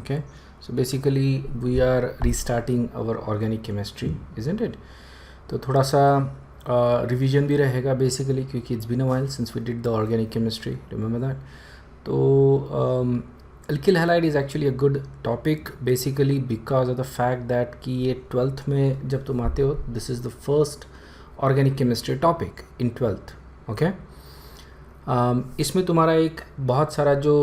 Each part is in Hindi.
Okay, so basically we are restarting our organic chemistry, isn't it? तो थोड़ा सा रिवीजन भी रहेगा बेसिकली, क्योंकि it's been a while since we did the organic chemistry, remember that. तो alkyl halide is actually a good topic basically because of the fact that कि ये 12th में जब तुम आते हो, this is the first organic chemistry topic in 12th. Okay, इसमें तुम्हारा एक बहुत सारा जो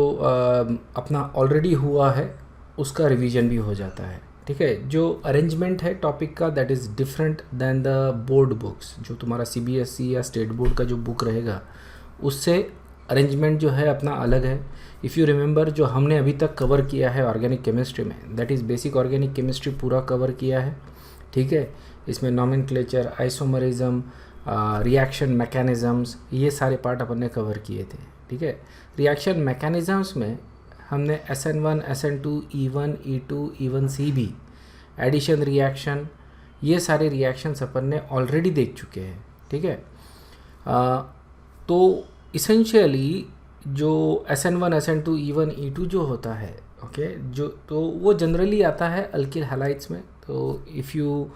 अपना ऑलरेडी हुआ है उसका रिवीजन भी हो जाता है. ठीक है, जो अरेंजमेंट है टॉपिक का that is different than the board books. जो तुम्हारा CBSE या स्टेट बोर्ड का जो बुक रहेगा उससे अरेंजमेंट जो है अपना अलग है. इफ़ यू रिमेंबर, जो हमने अभी तक कवर किया है ऑर्गेनिक केमिस्ट्री में, that is basic organic chemistry पूरा कवर किया है. ठीक है, इसमें नॉमेनक्लेचर, आइसोमरिज्म, रिएक्शन मैकेनिज़म्स, ये सारे पार्ट अपन ने कवर किए थे. ठीक है, रिएक्शन मैकेनिज़म्स में हमने SN1, SN2, E1, E2, E1C भी, एडिशन रिएक्शन, ये सारे रिएक्शंस अपन ने ऑलरेडी देख चुके हैं. ठीक है, तो इसेंशियली जो SN1, SN2, E1, E2 जो होता है, ओके, जो तो वो जनरली आता है अल्किल हैलाइड्स में. तो इफ़ यू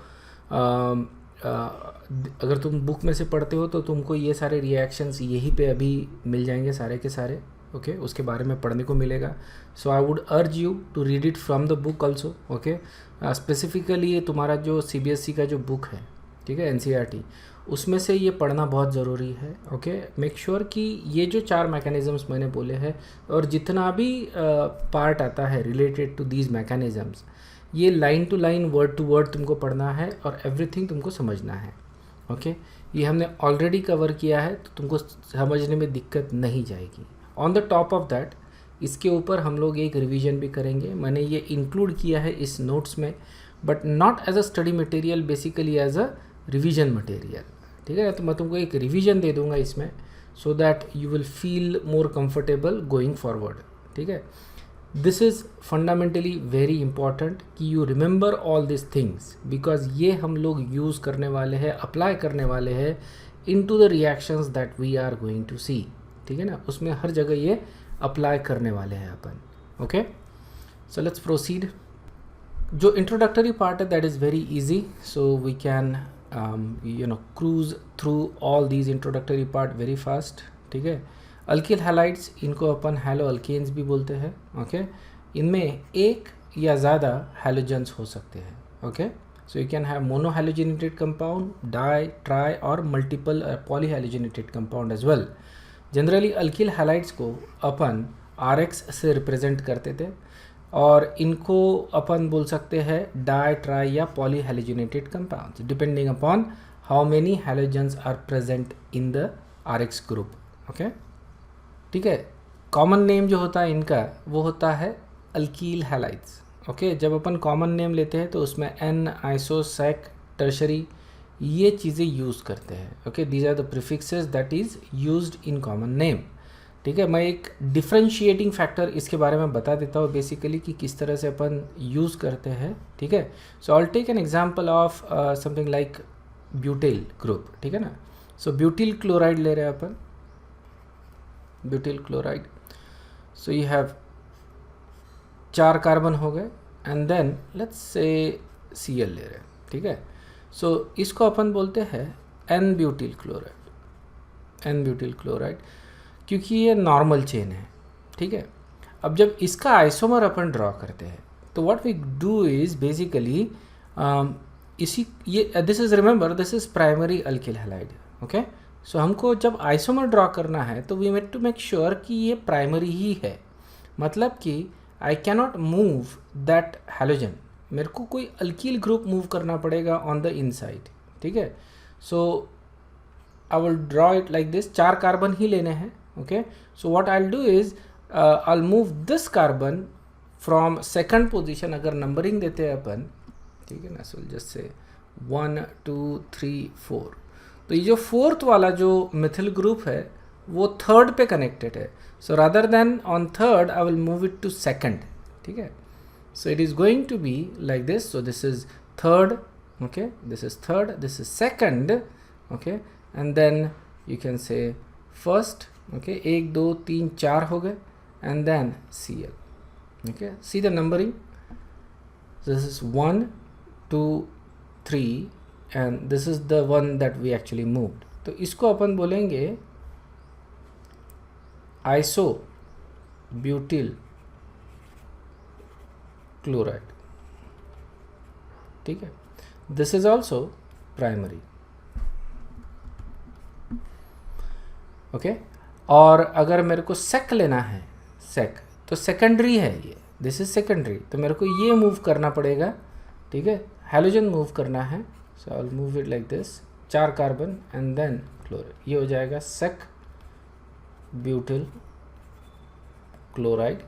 अगर तुम बुक में से पढ़ते हो तो तुमको ये सारे रिएक्शंस यहीं पे अभी मिल जाएंगे सारे के सारे. ओके, उसके बारे में पढ़ने को मिलेगा. So I would urge you to read it from the book also. Okay, specifically ये तुम्हारा जो CBSE का जो बुक है, ठीक है, NCERT, उसमें से ये पढ़ना बहुत ज़रूरी है. ओके, मेक श्योर कि ये जो 4 मैकेनिज़म्स मैंने बोले हैं और जितना भी पार्ट आता है रिलेटेड टू दीज मैकेनिज़म्स, ये line to line, word to word तुमको पढ़ना है और एवरीथिंग तुमको समझना है. ओके, ये हमने ऑलरेडी कवर किया है तो तुमको समझने में दिक्कत नहीं जाएगी. On the top of that, इसके ऊपर हम लोग एक रिवीजन भी करेंगे. मैंने ये इंक्लूड किया है इस नोट्स में, but not as a study material, basically as a revision material. ठीक है, तो मैं तुमको एक रिवीजन दे दूंगा इसमें, so that you will feel more comfortable going forward. ठीक है, this is fundamentally very important कि you remember all this things, because ये हम लोग यूज़ करने वाले हैं, अप्लाई करने वाले हैं into the reactions that we are going to see. ठीक है ना, उसमें हर जगह ये अप्लाई करने वाले हैं अपन. Okay, so let's proceed. जो इंट्रोडक्टरी पार्ट है that is very easy, so we can cruise through all these introductory part very fast. ठीक है, अल्किल हैलाइड्स, इनको अपन हैलो अल्केन्स भी बोलते हैं. ओके, इनमें एक या ज़्यादा हैलोजेंस हो सकते हैं. Okay, so you can have mono halogenated compound, di, tri और multiple poly halogenated compound as well. Generally alkyl halides को अपन RX से रिप्रेजेंट करते थे और इनको अपन बोल सकते हैं डाई, ट्राई या poly halogenated compounds, depending upon how many halogens are present in the RX group. Okay, ठीक है, कॉमन नेम जो होता है इनका वो होता है अल्कील हैलाइड्स. ओके, जब अपन कॉमन नेम लेते हैं तो उसमें N, आइसो, सेक, टर्शरी, ये चीज़ें यूज़ करते हैं. Okay, these are the prefixes that is used in common name. ठीक है, मैं एक डिफ्रेंशिएटिंग फैक्टर इसके बारे में बता देता हूँ बेसिकली कि किस तरह से अपन यूज़ करते हैं. ठीक है, so I will take an example of something like butyl group. ठीक है ना, सो ब्यूटिल क्लोराइड ले रहे हैं अपन, butyl chloride. So you have 4 carbon हो गए and then let's say Cl ले रहे हैं. ठीक है, सो इसको अपन बोलते हैं N butyl chloride, N butyl chloride, क्योंकि ये नॉर्मल चेन है. ठीक है, अब जब इसका आइसोमर अपन ड्रॉ करते हैं तो what we do is basically इसी ये this is, remember, this is primary alkyl halide. Okay, so हमको जब आइसोमर ड्रॉ करना है तो we need to make sure कि ये प्राइमरी ही है. मतलब कि I cannot move that halogen, मेरे को कोई अल्कील ग्रुप मूव करना पड़ेगा ऑन द इनसाइड. ठीक है, so I will draw it like this. 4 carbon ही लेने हैं. Okay, so what I will do is I will move this carbon from second position. अगर नंबरिंग देते हैं अपन, ठीक है ना, सो जस्ट से 1 2 3 4, तो ये जो 4th वाला जो मिथिल ग्रुप है वो 3rd पे कनेक्टेड है. So rather than on 3rd I will move it to 2nd. ठीक है, so it is going to be like this. So this is 3rd, okay, this is 3rd, this is 2nd, okay, and then you can say 1st. okay, 1 2 3 4 हो गए and then Cl. Okay, see the numbering. This is 1 2 3 and this is the one that we actually moved. तो इसको अपन बोलेंगे आइसो ब्यूटिल क्लोराइड, ठीक है. This is also primary. Okay, और अगर मेरे को सेक लेना है, सेक तो सेकेंडरी है ये, दिस इज सेकेंडरी, तो मेरे को ये मूव करना पड़ेगा, ठीक है, हैलोजन मूव करना है. So I will move it like this, 4 carbon and then chloride, ये हो जाएगा सेक ब्यूटिल क्लोराइड.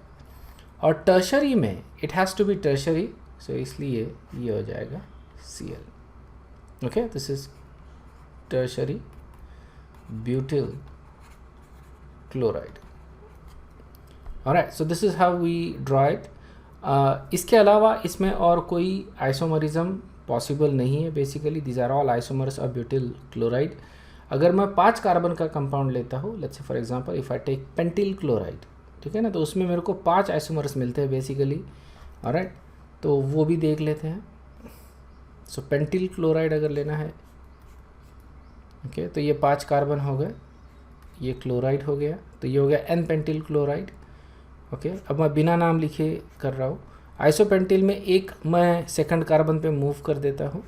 और टर्शरी में it has to be tertiary, so इसलिए ये हो जाएगा Cl. Okay, this is tertiary butyl chloride. Alright, so this is how we draw it. इसके अलावा इसमें और कोई आइसोमरिज्म पॉसिबल नहीं है. Basically these are all isomers of butyl chloride. अगर मैं 5 कार्बन का कंपाउंड लेता हूँ, let's say for example if I take pentyl chloride, ठीक है ना, तो उसमें मेरे को 5 आइसोमर्स मिलते हैं बेसिकली. ऑलराइट, तो वो भी देख लेते हैं. सो पेंटिल क्लोराइड अगर लेना है, ओके, तो ये 5 कार्बन हो गए, ये क्लोराइड हो गया, तो ये हो गया एन पेंटिल क्लोराइड. ओके, अब मैं बिना नाम लिखे कर रहा हूँ. आइसोपेंटिल में एक मैं सेकंड कार्बन पे मूव कर देता हूँ,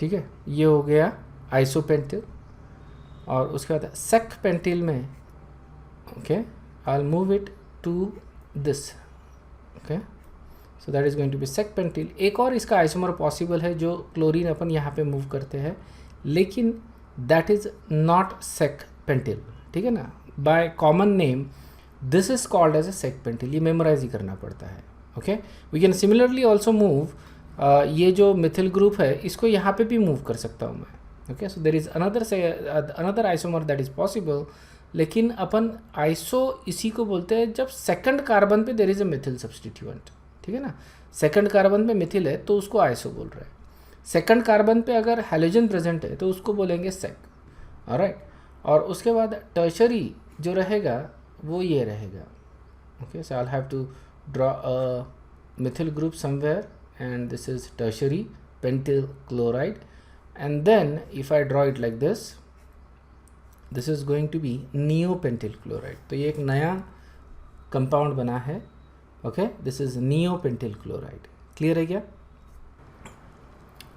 ठीक है, ये हो गया आइसोपेंटिल. और उसके बाद सेक पेंटिल में, okay, I will move it to this. Okay, so that is going to be sec pentyl. एक और इसका आइसोमर पॉसिबल है जो क्लोरीन अपन यहाँ पे मूव करते हैं, लेकिन that is not sec pentyl, ठीक है ना. By common name this is called as a sec pentyl. ये मेमोराइज ही करना पड़ता है. Okay, we can similarly also move, ये जो मिथिल ग्रुप है इसको यहाँ पे भी मूव कर सकता हूँ मैं. Okay, so there is another isomer that is possible, लेकिन अपन आइसो इसी को बोलते हैं जब सेकंड कार्बन पे देर इज़ अ मिथिल सब्सटीट्यूएंट, ठीक है ना. सेकंड कार्बन पे मिथिल है तो उसको आइसो बोल रहे हैं. सेकंड कार्बन पे अगर हैलोजन प्रेजेंट है तो उसको बोलेंगे सेक. ऑलराइट, और उसके बाद टर्शरी जो रहेगा वो ये रहेगा. Okay, so I will have to draw a methyl group somewhere and this is tertiary pentyl chloride. And then if I draw it like this, this is going to be neopentyl chloride. तो ये एक नया कंपाउंड बना है. Okay, this is neopentyl chloride. Clear है क्या?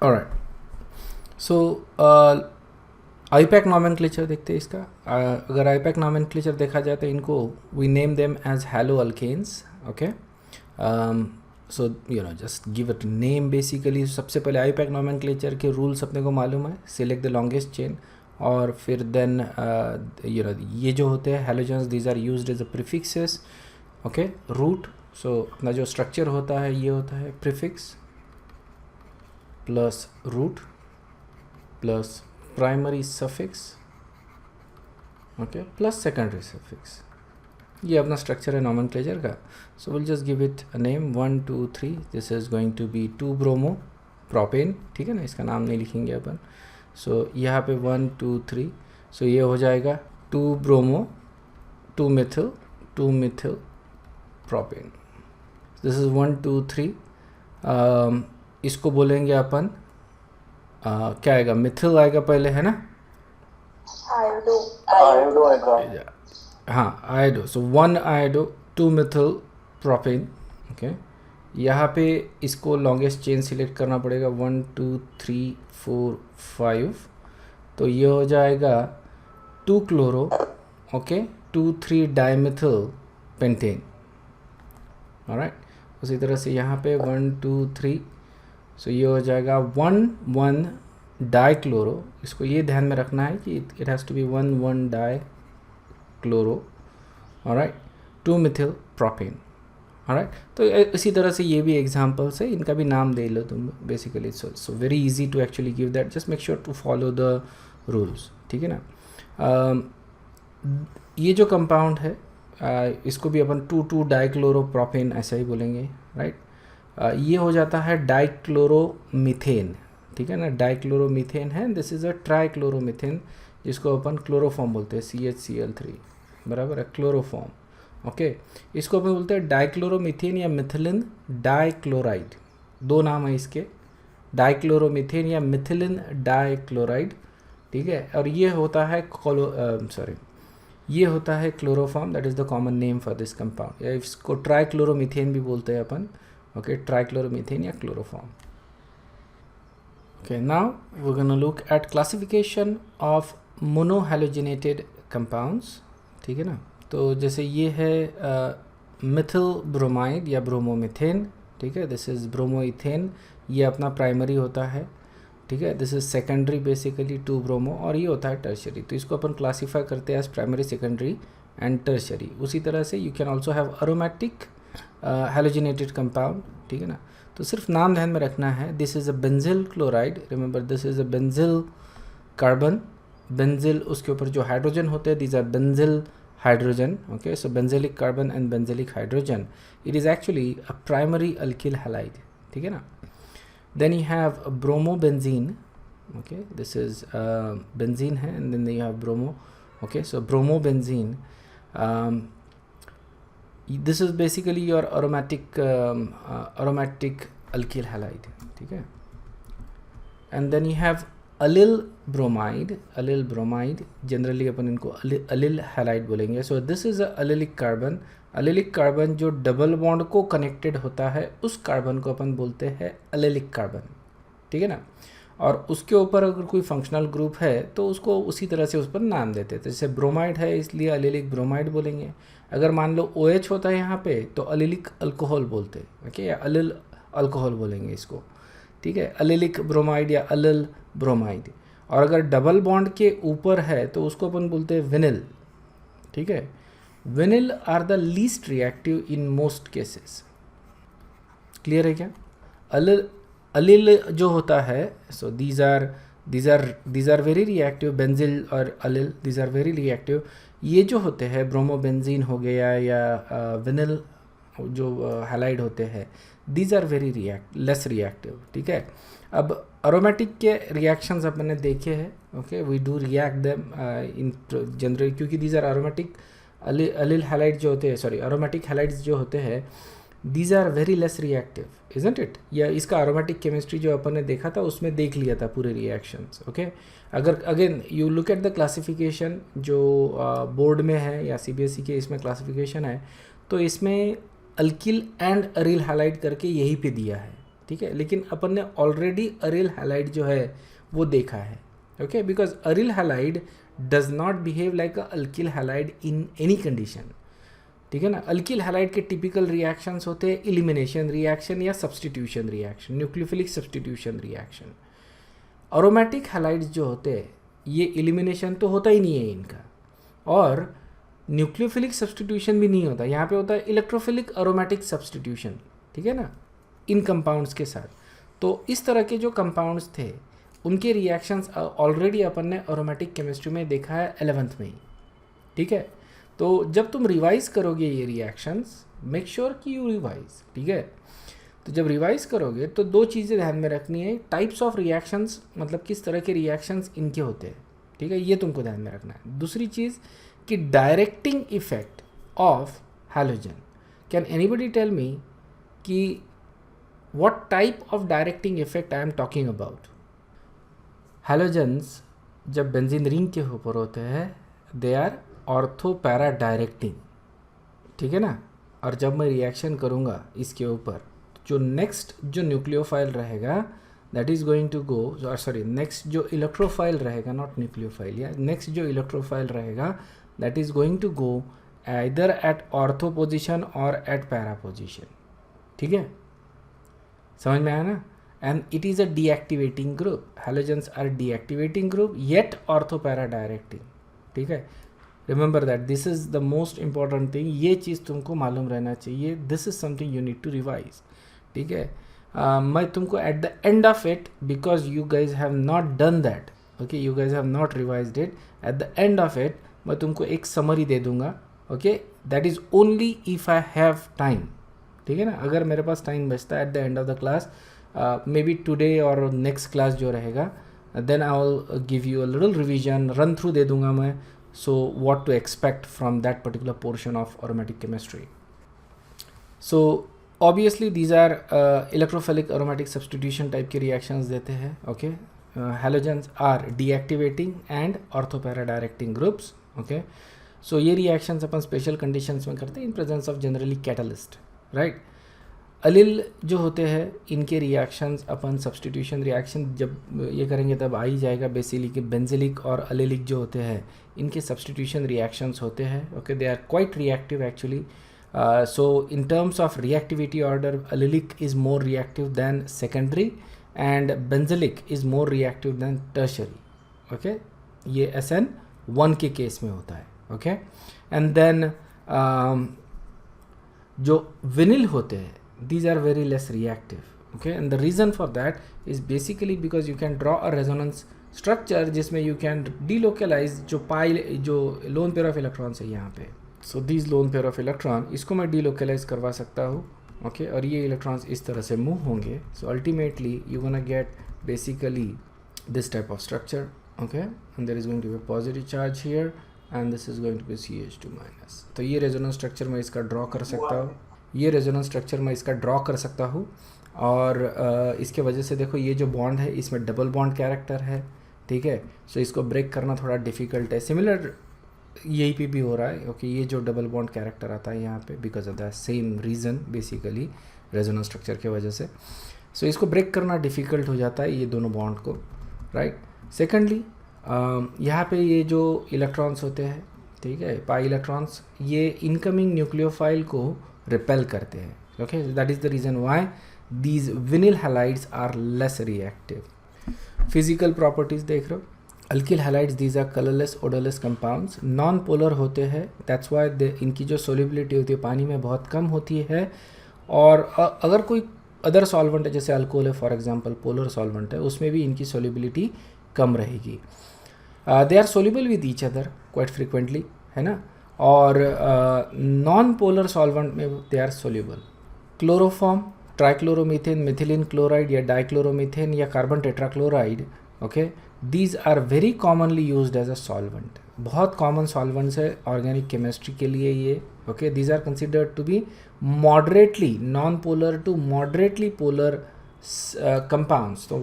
ऑलराइट, सो आईपैक नॉमेनक्लेचर देखते हैं इसका. अगर आईपैक नॉमेनक्लेचर देखा जाए तो इनको we name them as halo alkanes. Okay, so you know just give it name basically. सबसे पहले आईपैक नॉमेनक्लेचर के रूल्स अपने को मालूम है. सिलेक्ट द लॉन्गेस्ट चेन, और फिर देन यू नो ये जो होते हैं halogens, these are used as a prefixes. Okay, root, so अपना जो स्ट्रक्चर होता है ये होता है prefix plus root plus primary suffix, okay, plus secondary suffix. ये अपना स्ट्रक्चर है नॉमेनक्लेचर का. So will just give it a name 1 2 3. This is going to be 2 bromo propane, ठीक है ना, इसका नाम नहीं लिखेंगे अपन. सो यहाँ पे 1 2 3, सो ये हो जाएगा 2 bromo 2 methyl propane. This is 1 2 3. इसको बोलेंगे अपन क्या आएगा, मिथिल आएगा पहले, है ना, आयोडो आएगा. हाँ, आयोडो. सो 1 आयोडो 2 मिथिल प्रोपेन. ओके, यहाँ पे इसको लॉन्गेस्ट चेन सिलेक्ट करना पड़ेगा 1 2 3 4 5. तो ये हो जाएगा 2 क्लोरो, ओके, 2 3 डाइमिथिल पेंटेन. ऑलराइट, उसी तरह से यहाँ पे 1 2 3. सो ये हो जाएगा 1 1 डाई क्लोरो. इसको ये ध्यान में रखना है कि it has to be 1 1 dichloro. Alright, 2 methyl propane. Alright, तो इसी तरह से ये भी एग्जांपल्स है, इनका भी नाम दे लो तुम basically. So very easy to actually give that. Just make sure to follow the rules, ठीक है ना. ये जो कंपाउंड है इसको भी अपन 2 2 डाइक्लोरो प्रोपेन ऐसा ही बोलेंगे. राइट, ये हो जाता है डाइक्लोरोमीथेन, ठीक है ना. डाइक्लोरोमीथेन है. दिस इज़ अ ट्राइक्लोरोमीथेन, जिसको अपन क्लोरोफॉर्म बोलते हैं, CHCl3, बराबर है, क्लोरोफॉर्म. ओके। इसको अपन बोलते हैं डाइक्लोरोमीथेन या मिथिलिन डाइक्लोराइड, दो नाम है इसके, डाइक्लोरोमीथेन या मिथिलिन डाइक्लोराइड, ठीक है। और ये होता है ये होता है chloroform, that is the common name for this compound, या इसको ट्राइक्लोरोमीथेन भी बोलते हैं अपन, ओके, ट्राइक्लोरोमीथेन या chloroform. Okay, now we're going to look at classification of monohalogenated compounds, ठीक है ना। तो जैसे ये है मिथिल ब्रोमाइड या ब्रोमोमीथेन, ठीक है, दिस इज़ ब्रोमोइथेन, ये अपना प्राइमरी होता है, ठीक है, this is secondary basically to bromo, और ये होता है टर्शरी। तो इसको अपन क्लासीफाई करते हैं as primary, secondary and tertiary. उसी तरह से you can also have aromatic halogenated compound, ठीक है ना। तो सिर्फ नाम ध्यान में रखना है, this is a benzyl chloride, remember this is a benzyl carbon, benzyl उसके ऊपर जो हाइड्रोजन होते हैं, these are benzyl hydrogen, okay. So benzylic carbon and benzylic hydrogen, it is actually a primary alkyl halide, ठीक है ना। Then you have bromobenzene, okay, this is benzene है, and then you have bromo, okay. So bromobenzene, this is basically your aromatic alkyl halide, ठीक है। and then you have allyl bromide, generally अपन इनको allyl halide बोलेंगे। so this is a allylic carbon जो डबल बॉन्ड को कनेक्टेड होता है, उस कार्बन को अपन बोलते हैं allylic carbon, ठीक है ना। और उसके ऊपर अगर कोई फंक्शनल ग्रुप है तो उसको उसी तरह से उस पर नाम देते थे, जैसे ब्रोमाइड है इसलिए अलिलिक ब्रोमाइड बोलेंगे। अगर मान लो OH होता है यहाँ पे तो अलिलिक अल्कोहल बोलते हैं, ओके, या अलिल अल्कोहल बोलेंगे इसको, ठीक है, अलिलिक ब्रोमाइड या अलिल ब्रोमाइड। और अगर डबल बॉन्ड के ऊपर है तो उसको अपन बोलते हैं विनिल, ठीक है। Vinyl are the least reactive in most cases, clear है क्या। अलिल जो होता है, so these are very reactive, benzyl और allyl these are very reactive. ये जो होते हैं ब्रोमोबेंजीन हो गया या विनिल जो हैलाइड होते हैं, these are very less reactive, ठीक है। अब अरोमेटिक के रिएक्शंस अपने देखे हैं, okay, we do react them in general, क्योंकि these are aromatic allyl halide जो होते हैं, सॉरी अरोमेटिक हैलाइड्स जो होते हैं, these are very less reactive, isn't it. या इसका अरोमेटिक केमिस्ट्री जो अपन ने देखा था उसमें देख लिया था पूरे रिएक्शंस, ओके। अगर again you look at the classification जो बोर्ड में है या CBSE के इसमें क्लासिफिकेशन है, तो इसमें अल्किल एंड अरिल हैलाइड करके यही पे दिया है, ठीक है। लेकिन अपन ने ऑलरेडी अरिल हैलाइड जो है वो देखा है, okay, because aryl halide does not behave like a alkyl halide in any condition, ठीक है ना। अल्किल हैलाइड के टिपिकल रिएक्शंस होते हैं एलिमिनेशन रिएक्शन या substitution reaction, nucleophilic substitution reaction. Aromatic halides जो होते हैं ये एलिमिनेशन तो होता ही नहीं है इनका, और न्यूक्लियोफिलिक सब्सटीट्यूशन भी नहीं होता, यहाँ पे होता है इलेक्ट्रोफिलिक अरोमेटिक सब्सटीट्यूशन, ठीक है ना, इन कंपाउंड्स के साथ। तो इस तरह के जो कंपाउंड्स थे उनके रिएक्शंस ऑलरेडी अपन ने अरोमेटिक केमिस्ट्री में देखा है 11th में ही, ठीक है। तो जब तुम रिवाइज करोगे ये रिएक्शंस, मेक श्योर कि यू रिवाइज, ठीक है। तो जब रिवाइज करोगे तो दो चीज़ें ध्यान में रखनी है, टाइप्स ऑफ रिएक्शंस, मतलब किस तरह के रिएक्शंस इनके होते हैं, ठीक है, ये तुमको ध्यान में रखना है। दूसरी चीज़ कि directing effect of halogen, can anybody tell me कि what type of directing effect I am talking about. Halogens जब बेंजीन रिंग के ऊपर होते हैं, they are ortho para directing, ठीक है ना। और जब मैं रिएक्शन करूँगा इसके ऊपर, जो नेक्स्ट जो न्यूक्लियोफाइल रहेगा that is going to go, sorry next जो इलेक्ट्रोफाइल रहेगा, नॉट न्यूक्लियोफाइल, या नेक्स्ट जो इलेक्ट्रोफाइल रहेगा that is going to go either at ortho position और एट पैरा पोजिशन, ठीक है, समझ में आया ना। And it is a deactivating group, halogens are deactivating group yet ortho para directing, ठीक है। Remember that, this is the most important thing, ये चीज़ तुमको मालूम रहना चाहिए, this is something you need to revise, ठीक है। मैं तुमको at the end of it, because you guys have not done that, okay, you guys have not revised it, at the end of it मैं तुमको एक समरी दे दूंगा, okay, that is only if I have time, ठीक है ना। अगर मेरे पास टाइम बचता है at the end of the class, maybe today और नेक्स्ट क्लास जो रहेगा, then I will give you a little revision, run through दे दूंगा मैं, so what to expect from that particular portion of aromatic chemistry. So obviously these are electrophilic aromatic substitution type के reactions देते हैं. Okay, halogens are deactivating and orthopara directing groups. Okay, so ये reactions अपन special conditions में करते हैं in presence of generally catalyst, right. अलिल जो होते हैं इनके रिएक्शंस अपन सब्सटीट्यूशन रिएक्शन जब ये करेंगे तब आ ही जाएगा बेसिकली कि बेंजिलिक और अलिलिक जो होते हैं इनके सब्सटीट्यूशन रिएक्शंस होते हैं. Okay, they are quite reactive actually. So in terms of reactivity order allylic is more reactive than secondary and benzylic is more reactive than tertiary. Okay, ये SN1 के केस में होता है. ओके, एंड देन जो विनिल होते हैं these are very less reactive. Okay, and the reason for that is basically because you can draw a resonance structure जिसमें you can delocalize जो जो lone pair of electrons है यहाँ पे. So these lone pair of electron इसको मैं delocalize करवा सकता हूँ. Okay, और ये electrons इस तरह से move होंगे. So ultimately you gonna get basically this type of structure. Okay, and there is going to be a positive charge here and this is going to be CH2 minus. तो ये resonance structure मैं इसका draw कर सकता हूँ. ये रेजोनेंस स्ट्रक्चर मैं इसका ड्रॉ कर सकता हूँ और इसके वजह से देखो ये जो बॉन्ड है इसमें डबल बॉन्ड कैरेक्टर है. ठीक है, सो इसको ब्रेक करना थोड़ा डिफ़िकल्ट है. सिमिलर यही पे भी हो रहा है. ओके, ये जो डबल बॉन्ड कैरेक्टर आता है यहाँ पे because of the same reason basically resonance structure की वजह से. सो इसको ब्रेक करना डिफ़िकल्ट हो जाता है ये दोनों बॉन्ड को, राइट. सेकेंडली यहाँ पे ये जो इलेक्ट्रॉन्स होते हैं, ठीक है, पाई इलेक्ट्रॉन्स, ये इनकमिंग न्यूक्लियोफाइल को रिपेल करते हैं. Okay, that is the reason why these vinyl halides are less reactive. Physical properties देख रहे हो. Alkyl halides these are colourless odourless compounds, non polar होते हैं. दैट्स वाई इनकी जो सोलिबिलिटी होती है पानी में बहुत कम होती है. और अगर कोई अदर सॉल्वेंट है जैसे अल्कोहल है फॉर एग्जांपल, पोलर सॉल्वेंट है, उसमें भी इनकी सोलिबिलिटी कम रहेगी. They are soluble with each other quite frequently, है ना. और नॉन पोलर सॉल्वेंट में they are soluble. Chloroform, trichloromethane, methylene chloride या डाइक्लोरोमीथेन या carbon tetrachloride, okay, these are very commonly used as a solvent. बहुत कॉमन सॉल्वेंट्स है ऑर्गेनिक केमिस्ट्री के लिए ये. Okay, these are considered to be moderately non polar to moderately polar compounds. तो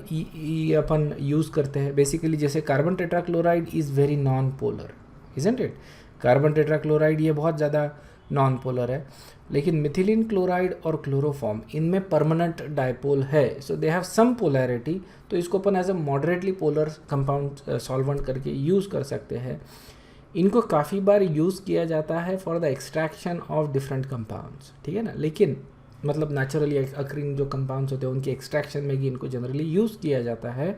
ये अपन यूज़ करते हैं बेसिकली. जैसे carbon tetrachloride is very non polar, isn't it. Carbon tetrachloride ये बहुत ज़्यादा नॉन पोलर है. लेकिन मिथिलीन क्लोराइड और क्लोरोफॉर्म इनमें परमानेंट डायपोल है. So they have some polarity. तो इसको अपन as a moderately polar compound solvent करके यूज़ कर सकते हैं. इनको काफ़ी बार यूज़ किया जाता है for the extraction of different compounds, ठीक है ना. लेकिन मतलब नेचुरली अकरिंग जो कंपाउंड्स होते हैं उनके एक्सट्रैक्शन में भी इनको जनरली यूज़ किया जाता है.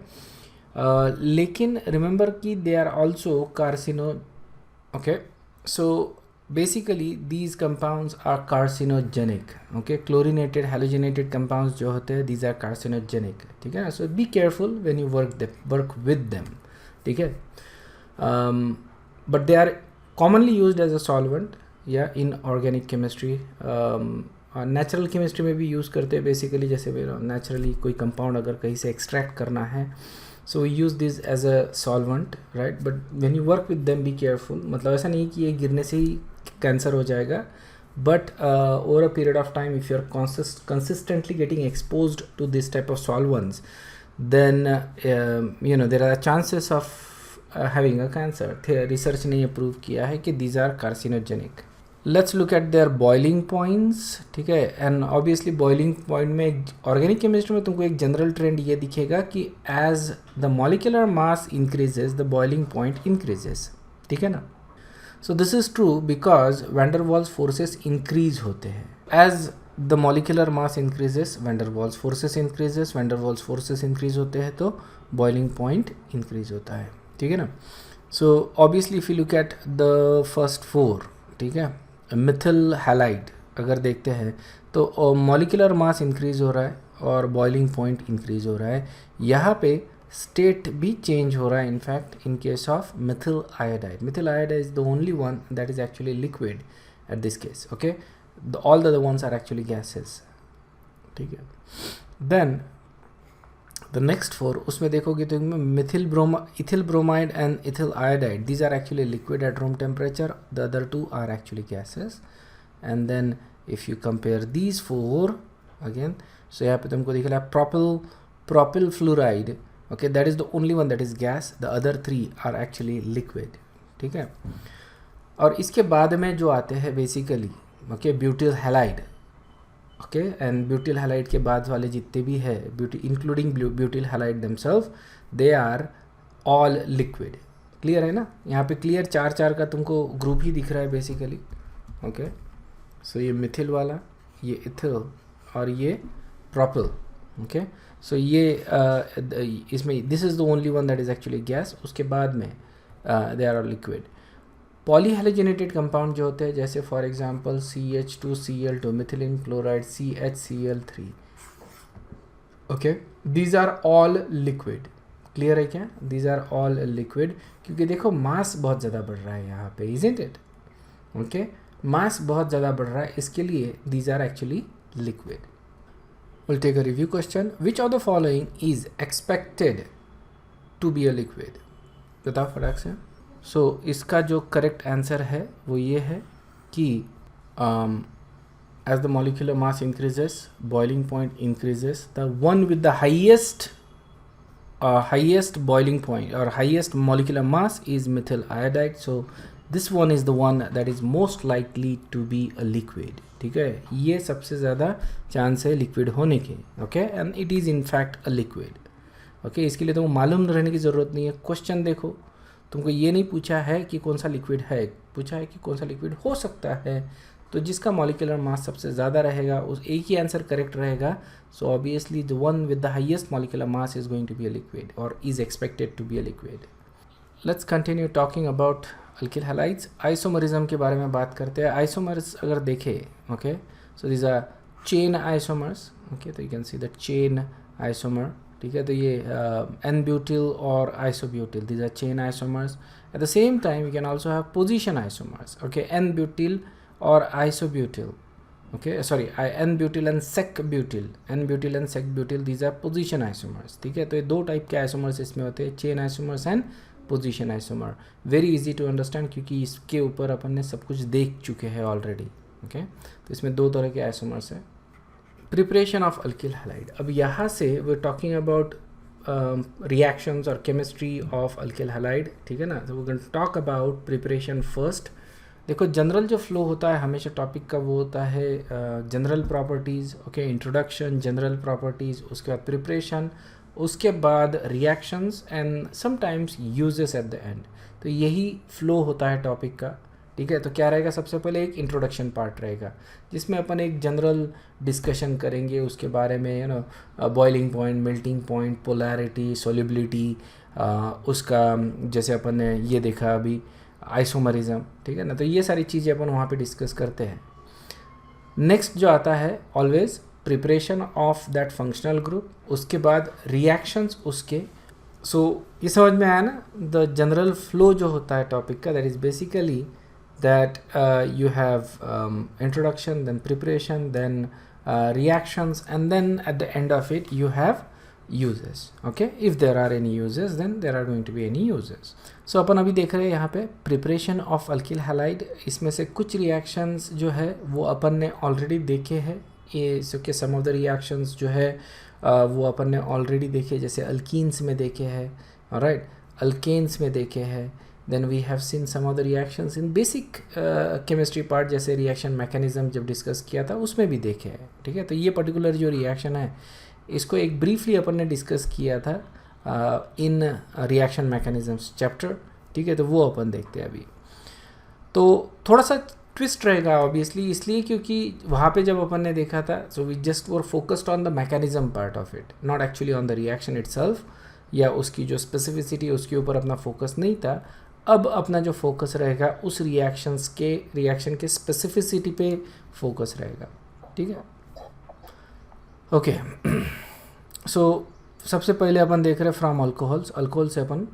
लेकिन रिमेंबर कि they are also carcino. Okay, so basically these compounds are carcinogenic. Okay, chlorinated halogenated compounds जो होते हैं these are carcinogenic. ठीक है ना. So be careful when you work with them. ठीक है. But they are commonly used as a solvent, yeah, in organic chemistry. Natural chemistry में भी यूज़ करते हैं बेसिकली. जैसे नेचुरली कोई कंपाउंड अगर कहीं से एक्सट्रैक्ट करना है, so we use this as a solvent, right. But when you work with them be careful. मतलब ऐसा नहीं कि ये गिरने से ही कैंसर हो जाएगा, but over a period of time if you are consistently getting exposed to this type of solvents, then there are chances of having a cancer. Research ने ये प्रूव किया है कि these are carcinogenic. Let's look at their boiling points. ठीक है, एंड ऑब्वियसली बॉइलिंग पॉइंट में ऑर्गेनिक केमिस्ट्री में तुमको एक जनरल ट्रेंड ये दिखेगा कि as the molecular mass increases the boiling point increases. ठीक है ना. So this is true because van der Waals forces increase होते हैं. As the molecular mass increases van der Waals forces increases. Van der Waals forces increase होते हैं तो बॉइलिंग पॉइंट इंक्रीज होता है. ठीक है ना. So obviously if you look at the first four, ठीक है, मिथिल हैलाइड अगर देखते हैं तो मॉलिक्यूलर मास इंक्रीज हो रहा है और बॉइलिंग पॉइंट इंक्रीज हो रहा है. यहाँ पे स्टेट भी चेंज हो रहा है. In fact in case of methyl iodide, methyl iodide is the only one that is actually liquid at this case. Okay, all the other ones are actually gases. ठीक है. देन द नेक्स्ट 4 उसमें देखोगे तो ethyl bromide and ethyl iodide, these are actually liquid at room temperature, the other 2 are actually gases. And then if you compare these 4 again, so यहाँ पे तुमको दिख रहा है propyl fluoride, okay, that is the only one that is gas, the other 3 are actually liquid. ठीक है. और इसके बाद में जो आते हैं basically, okay, butyl halide, okay, and butyl halide के बाद वाले जितने भी है including butyl halide themselves, they are all liquid. Clear है ना. यहाँ पे क्लियर 4 का तुमको ग्रुप ही दिख रहा है बेसिकली. ओके, सो ये मिथिल वाला, ये इथिल और ये प्रोपिल. ओके, सो ये इसमें this is the only one that is actually gas. उसके बाद में they are all liquid. Polyhalogenated compound जो होते हैं, जैसे for example CH2Cl2, methylene chloride, CHCl3, okay, these are all liquid. Clear है क्या. दीज आर ऑल लिक्विड, क्योंकि देखो मास बहुत ज़्यादा बढ़ रहा है यहाँ पे, इजंट इट. ओके, मास बहुत ज़्यादा बढ़ रहा है, इसके लिए these are actually liquid. Will take a review question. Which of the following is expected to be a liquid. बताओ फटाक से. सो इसका जो करेक्ट आंसर है वो ये है कि as the molecular mass increases, boiling point increases, the one with the highest boiling point और highest molecular mass is methyl iodide. So this one is the one that is most likely to be a liquid. ठीक है, ये सबसे ज़्यादा चांस है लिक्विड होने के. Okay, and it is in fact a liquid. Okay, इसके लिए तुमको मालूम रहने की ज़रूरत नहीं है. क्वेश्चन देखो, तुमको ये नहीं पूछा है कि कौन सा लिक्विड है, पूछा है कि कौन सा लिक्विड हो सकता है. तो जिसका मॉलिक्यूलर मास सबसे ज़्यादा रहेगा उस एक ही आंसर करेक्ट रहेगा. So obviously the one with the highest molecular mass is going to be a liquid और is expected to be a liquid. Let's continue talking about alkyl halides. Isomerism के बारे में बात करते हैं. आइसोमर्स अगर देखें, okay, so these are chain isomers. Okay, तो you can see the chain isomer. ठीक है, तो ये एन ब्यूटिल और isobutyl, these are chain isomers. At the same time you can also have position isomers. Okay, n butyl और isobutyl. Okay, sorry, n butyl and sec butyl, n butyl and sec butyl, these are position isomers. ठीक है, तो ये 2 टाइप के आइसोमर्स इसमें होते हैं, chain isomers and position isomer. Very easy to understand क्योंकि इसके ऊपर अपन ने सब कुछ देख चुके हैं ऑलरेडी. ओके, तो इसमें 2 तरह के आइसोमर्स हैं. Preparation of alkyl halide. अब यहाँ से we are talking about reactions और केमिस्ट्री ऑफ अल्किल हैलाइड. ठीक है ना. तो we can talk about preparation first. देखो, जनरल जो फ्लो होता है हमेशा टॉपिक का वो होता है general properties. Okay, introduction, general properties, उसके बाद प्रिपरेशन, उसके बाद reactions and sometimes uses at the end. तो यही फ्लो होता है टॉपिक का. ठीक है, तो क्या रहेगा, सबसे पहले एक इंट्रोडक्शन पार्ट रहेगा जिसमें अपन एक जनरल डिस्कशन करेंगे उसके बारे में, you know, boiling point, melting point, polarity, solubility, उसका जैसे अपन ने ये देखा अभी आइसोमरिज्म. ठीक है ना. तो ये सारी चीज़ें अपन वहाँ पे डिस्कस करते हैं. नेक्स्ट जो आता है always preparation of that functional group, उसके बाद रिएक्शंस उसके. सो ये समझ में आया ना. द जनरल फ्लो जो होता है टॉपिक का, that is basically that you have introduction, then preparation, then reactions, and then at the end of it you have uses. Okay, if there are any uses then there are going to be any uses. So अपन अभी देख रहे हैं यहाँ पे preparation of alkyl halide. इसमें से कुछ reactions जो है वो अपन ने already देखे हैं. ये so के some of the reactions जो है वो अपन ने already देखे, जैसे alkenes में देखे हैं, alright, alkanes में देखे हैं. Then we have seen some other reactions in basic chemistry part, जैसे reaction mechanism जब डिस्कस किया था उसमें भी देखे हैं. ठीक है, तो ये पर्टिकुलर जो रिएक्शन है इसको एक ब्रीफली अपन ने डिस्कस किया था इन रिएक्शन मैकेनिज्म्स चैप्टर. ठीक है, तो वो अपन देखते हैं अभी. तो थोड़ा सा ट्विस्ट रहेगा ऑब्वियसली, इसलिए क्योंकि वहाँ पे जब अपन ने देखा था, so we just were focused on the mechanism part of it, not actually on the reaction itself, या उसकी जो स्पेसिफिसिटी उसके ऊपर अपना फोकस नहीं था. अब अपना जो फोकस रहेगा उस रिएक्शन के स्पेसिफिसिटी पे फोकस रहेगा. ठीक है, ओके. सो सबसे पहले अपन देख रहे हैं फ्रॉम अल्कोहल्स. अल्कोहल से अपन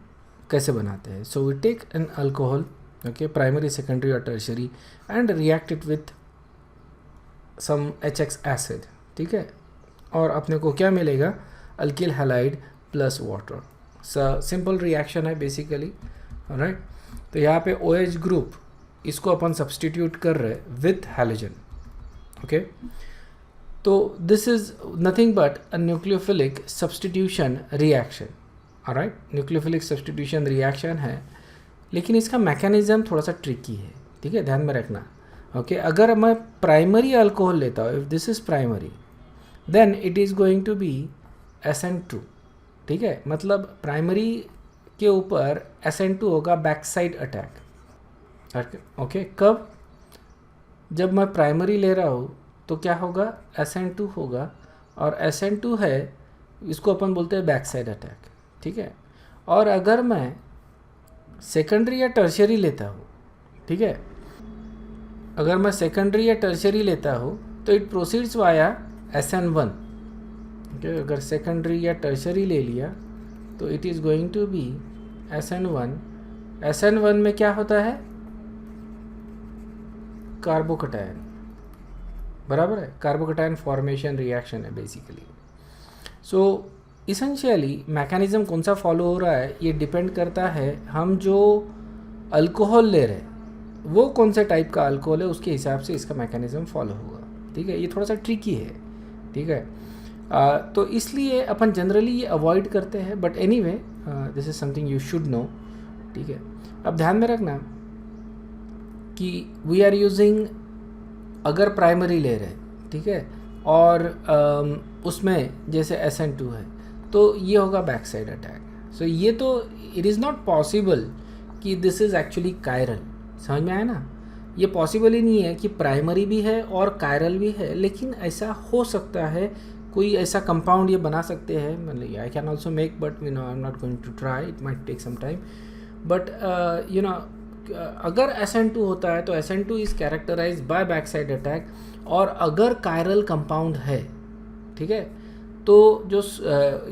कैसे बनाते हैं. So we take an alcohol, okay, primary, secondary और tertiary, and react it with some HX acid. ठीक है, और अपने को क्या मिलेगा, alkyl halide plus water. Simple reaction है बेसिकली, राइट. तो यहाँ पे OH ग्रुप इसको अपन सब्सटीट्यूट कर रहे विथ हैलोजन. ओके, तो this is nothing but a nucleophilic substitution reaction. Alright, nucleophilic substitution reaction है, लेकिन इसका मैकेनिज्म थोड़ा सा ट्रिकी है. ठीक है, ध्यान में रखना. ओके, अगर मैं प्राइमरी अल्कोहल लेता हूँ, if this is primary, then it is going to be SN2. ठीक है, मतलब प्राइमरी के ऊपर SN2 होगा बैक साइड अटैक. ओके, कब? जब मैं प्राइमरी ले रहा हूँ तो क्या होगा, SN2 होगा, और SN2 है, इसको अपन बोलते हैं बैक साइड अटैक. ठीक है, और अगर मैं सेकेंडरी या टर्शियरी लेता हूँ, ठीक है, अगर मैं सेकेंडरी या टर्शियरी लेता हूँ तो it proceeds via SN1. Okay, अगर सेकेंडरी या टर्शियरी ले लिया तो it is going to be SN1. SN1 में क्या होता है, कार्बोकटायन. बराबर है, कार्बोकटायन फॉर्मेशन रिएक्शन है बेसिकली. सो इसेंशियली मैकेनिज्म कौन सा फॉलो हो रहा है, ये डिपेंड करता है हम जो अल्कोहल ले रहे हैं वो कौन से टाइप का अल्कोहल है, उसके हिसाब से इसका मैकेनिज्म फॉलो होगा. ठीक है, ये थोड़ा सा ट्रिकी है. ठीक है, तो इसलिए अपन जनरली ये अवॉइड करते हैं, but anyway this is something you should know. ठीक है, अब ध्यान में रखना कि वी आर यूजिंग, अगर प्राइमरी ले रहे हैं, ठीक है, और उसमें जैसे SN2 है, तो ये होगा बैक साइड अटैक. सो ये तो इट इज़ नॉट पॉसिबल कि दिस इज़ एक्चुअली कायरल. समझ में आया ना, ये पॉसिबल ही नहीं है कि प्राइमरी भी है और कायरल भी है, लेकिन ऐसा हो सकता है, कोई ऐसा कंपाउंड ये बना सकते हैं. मतलब I can also make, but you know I am not going to try, it might take some time. But you know अगर SN2 होता है तो SN2 is characterize by back side attack, और अगर कायरल कंपाउंड है, ठीक है, तो जो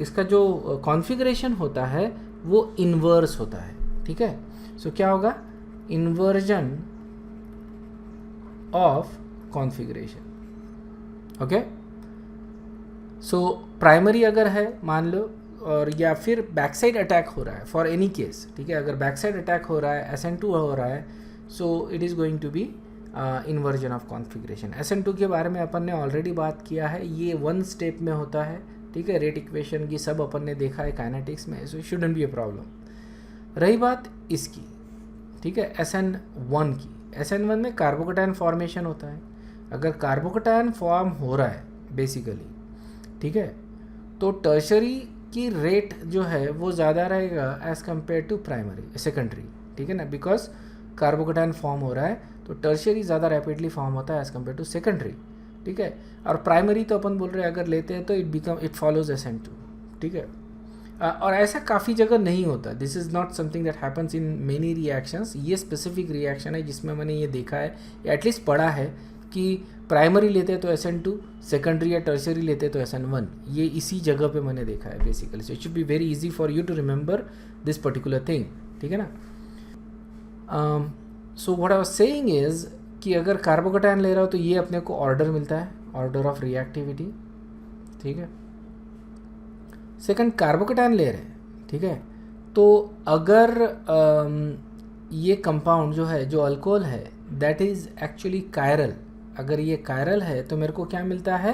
इसका जो कॉन्फ़िगरेशन होता है वो इन्वर्स होता है. ठीक है, सो क्या होगा, inversion of configuration. Okay, so primary अगर है मान लो, और या फिर बैक साइड अटैक हो रहा है फॉर एनी केस. ठीक है, अगर बैक साइड अटैक हो रहा है, SN2 हो रहा है, so it is going to be inversion of configuration. SN2 के बारे में अपन ने ऑलरेडी बात किया है, ये 1 स्टेप में होता है. ठीक है, रेट इक्वेशन की सब अपन ने देखा है काइनेटिक्स में, सो शुडंट बी अ प्रॉब्लम. रही बात इसकी, ठीक है, SN1 की. SN1 में कार्बोकटायन फॉर्मेशन होता है. अगर कार्बोकटायन फॉर्म हो रहा है बेसिकली, ठीक है, तो टर्शरी की रेट जो है वो ज़्यादा रहेगा as compare to primary secondary. ठीक है ना, बिकॉज कार्बोकटायन फॉर्म हो रहा है तो टर्शरी ज़्यादा रैपिडली फॉर्म होता है एज़ कम्पेयर टू सेकेंडरी. ठीक है, और प्राइमरी तो अपन बोल रहे हैं अगर लेते हैं तो इट फॉलोज SN2. ठीक है, और ऐसा काफ़ी जगह नहीं होता. This is not something that happens in many reactions. ये स्पेसिफिक रिएक्शन है जिसमें मैंने ये देखा है, या एटलीस्ट पढ़ा है, कि प्राइमरी लेते हैं तो SN2, सेकेंडरी या टर्शियरी लेते हैं तो SN1. ये इसी जगह पे मैंने देखा है basically. So it should be very easy for you to remember this particular thing. ठीक है ना. So what I was saying is कि अगर कार्बोकटायन ले रहा हो तो ये अपने को ऑर्डर मिलता है, ऑर्डर ऑफ रिएक्टिविटी. ठीक है, सेकंड कार्बोकटायन ले रहे हैं, ठीक है, तो अगर ये कंपाउंड जो है, जो अल्कोहल है, दैट इज़ एक्चुअली कायरल. अगर ये कायरल है तो मेरे को क्या मिलता है,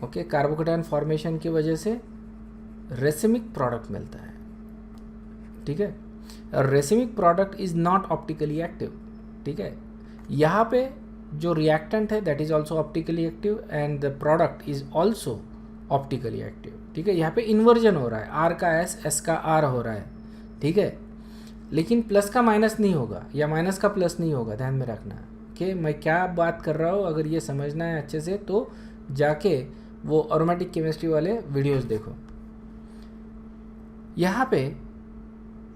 ओके, कार्बोकटायन फॉर्मेशन की वजह से रेसिमिक प्रोडक्ट मिलता है. ठीक है, और racemic product is not optically active. ठीक है, यहाँ पे जो रिएक्टेंट है that is also optically active and the product is also optically active. ठीक है, यहाँ पे इन्वर्जन हो रहा है, R का S का R हो रहा है. ठीक है, लेकिन प्लस का माइनस नहीं होगा या माइनस का प्लस नहीं होगा. ध्यान में रखना कि मैं क्या बात कर रहा हूँ. अगर ये समझना है अच्छे से तो जाके वो अरोमेटिक केमिस्ट्री वाले वीडियोस देखो. यहाँ पे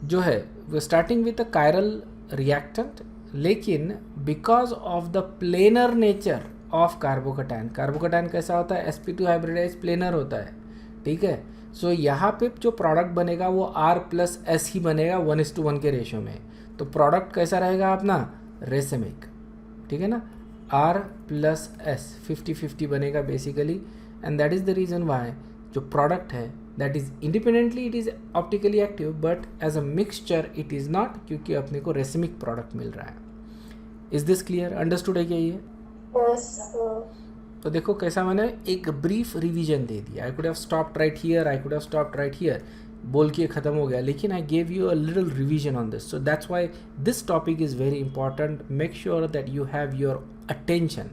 जो है वो starting with a chiral reactant, लेकिन because of the planar nature of carbocation. Carbocation कैसा होता है, sp2 हाइब्रिडाइज प्लेनर होता है. ठीक है, सो यहाँ पे जो प्रोडक्ट बनेगा वो R+S ही बनेगा 1:1 के रेशो में. तो प्रोडक्ट कैसा रहेगा अपना, रेसिमिक. ठीक है ना, R+S 50-50 बनेगा basically. And that is the reason why जो प्रोडक्ट है that is independently it is optically active, but as a mixture it is not, क्योंकि अपने को रेसिमिक प्रोडक्ट मिल रहा है. Is this clear? अंडरस्टूड है क्या ये? तो देखो कैसा मैंने एक ब्रीफ रिवीजन दे दिया. I could have stopped right here, I could have stopped right here, बोल के ख़त्म हो गया, लेकिन I gave you a little revision on this. So that's why this topic is very important. Make sure that you have your attention.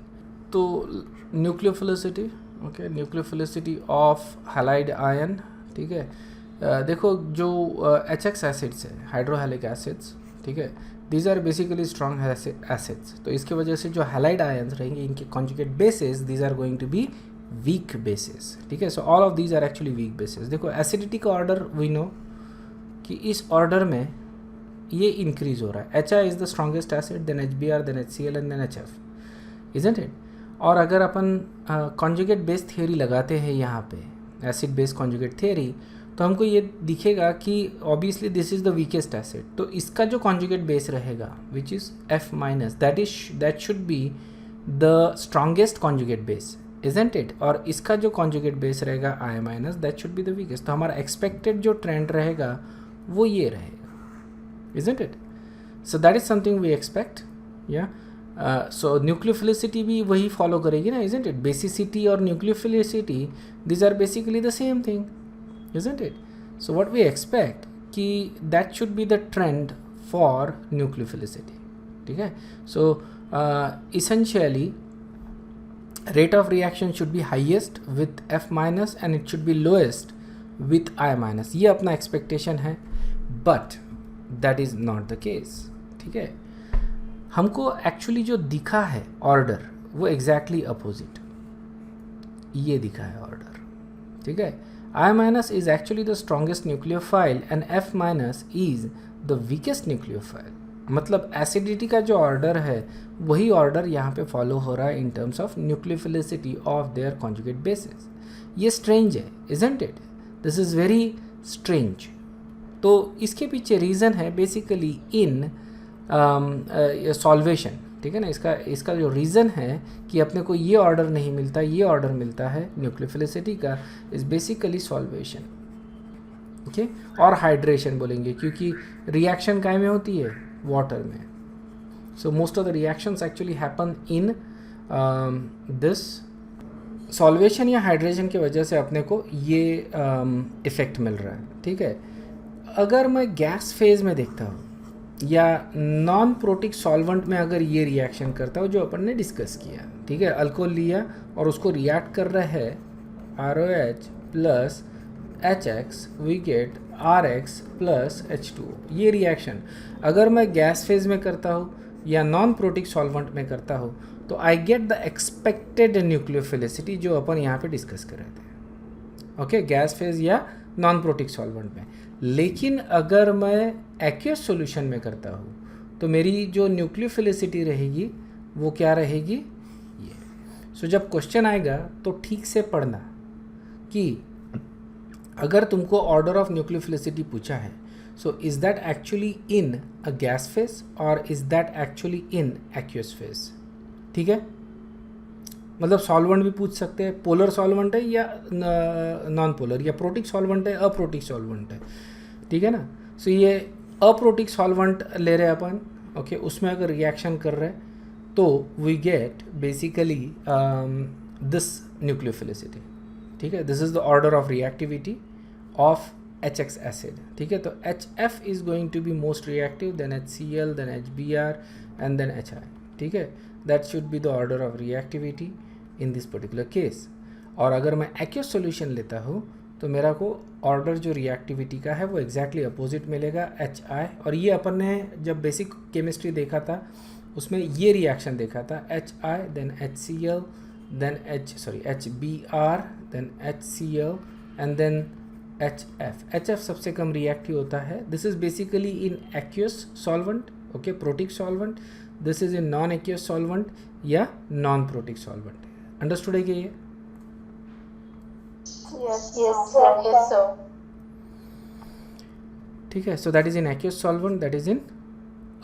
तो nucleophilicity, okay, nucleophilicity of halide ion, ठीक है. देखो जो HX एसिड्स है, हाइड्रोहेलिक एसिड्स, ठीक है, these are basically strong acids. तो इसके वजह से जो हैलाइड आयन्स रहेंगे इनके conjugate bases these are going to be weak bases, ठीक है. So all of these are actually weak bases. देखो एसिडिटी का ऑर्डर वी नो कि इस ऑर्डर में ये इंक्रीज हो रहा है. HI is the strongest acid, देन HBr, then HCl and then HF, isn't it? और अगर अपन कॉन्जुगेट बेस थियोरी लगाते हैं यहाँ पे, एसिड बेस कॉन्जुगेट थियोरी, तो हमको ये दिखेगा कि obviously this is the weakest acid. तो इसका जो कॉन्जुगेट बेस रहेगा which is F-, that should be the strongest conjugate base, isn't it? और इसका जो कॉन्जुगेट बेस रहेगा I-, that should be the weakest. तो हमारा एक्सपेक्टेड जो ट्रेंड रहेगा वो ये रहेगा, isn't it? So that is something we expect. या सो न्यूक्लियोफिलिसिटी भी वही फॉलो करेगी ना, इजंट इट? बेसिसिटी और nucleophilicity these are basically the same thing, isn't it? So what we expect कि that should be the trend for nucleophilicity, ठीक है. So essentially rate of reaction should be highest with F- and it should be lowest with I-. ये अपना expectation है, but that is not the case, ठीक है. हमको actually जो दिखा है order वो exactly opposite, ये दिखा है order, ठीक है. I- is actually the strongest nucleophile and F- is the weakest nucleophile. मतलब एसिडिटी का जो ऑर्डर है वही ऑर्डर यहाँ पे फॉलो हो रहा है इन terms of nucleophilicity of their conjugate basis. ये स्ट्रेंज है, isn't it? This is very strange. तो इसके पीछे रीज़न है बेसिकली इन सॉल्वेशन, ठीक है ना. इसका जो रीज़न है कि अपने को ये ऑर्डर नहीं मिलता, ये ऑर्डर मिलता है न्यूक्लियोफिलिसिटी का, इज़ बेसिकली सॉल्वेशन, ओके. और हाइड्रेशन बोलेंगे क्योंकि रिएक्शन काय में होती है? वाटर में. So most of the reactions actually happen in this solvation या हाइड्रेशन की वजह से अपने को ये इफ़ेक्ट मिल रहा है, ठीक है. अगर मैं गैस फेज़ में देखता हूँ या नॉन प्रोटिक सॉल्वेंट में अगर ये रिएक्शन करता हो जो अपन ने डिस्कस किया, ठीक है, अल्कोहल लिया और उसको रिएक्ट कर रहा है ROH plus HX, we get RX plus H2O. ये रिएक्शन अगर मैं गैस फेज में करता हूँ या नॉन प्रोटिक सॉल्वेंट में करता हूँ तो I get the expected nucleophilicity जो अपन यहाँ पे डिस्कस कर रहे थे, ओके, गैस फेज या नॉन प्रोटिक सॉल्वेंट में. लेकिन अगर मैं एक्वस सॉल्यूशन में करता हूँ तो मेरी जो न्यूक्लियोफिलिसिटी रहेगी वो क्या रहेगी? ये. सो जब क्वेश्चन आएगा तो ठीक से पढ़ना कि अगर तुमको ऑर्डर ऑफ न्यूक्लियोफिलिसिटी पूछा है, so is that actually in a gas phase और is that actually in aqueous phase, ठीक है. मतलब सॉल्वेंट भी पूछ सकते हैं, पोलर सॉल्वेंट है या नॉन पोलर, या प्रोटिक सॉल्वेंट है अप्रोटिक सॉल्वेंट है, ठीक है ना. सो ये अप्रोटिक सॉल्वेंट ले रहे हैं अपन, ओके, उसमें अगर रिएक्शन कर रहे हैं तो we get basically this nucleophilicity, ठीक है. This is the order of reactivity of HX acid, ठीक है. तो HF is going to be most reactive, then HCl, then HBr and then HI, ठीक है. That should be the order of reactivity in this particular case. और अगर मैं एक्वस सॉल्यूशन लेता हूँ तो मेरा को ऑर्डर जो रिएक्टिविटी का है वो एग्जैक्टली अपोजिट मिलेगा, HI. और ये अपन ने जब बेसिक केमिस्ट्री देखा था उसमें ये रिएक्शन देखा था, HI then HCl then HBr then HCl and then HF सबसे कम रिएक्टिव होता है. This is basically in aqueous solvent, okay, protic solvent. This is in non aqueous solvent या नॉन प्रोटिक सॉल्वेंट. अंडरस्टूड है कि ये? Yes, sir. ठीक है. So that is in aqueous solvent, that is in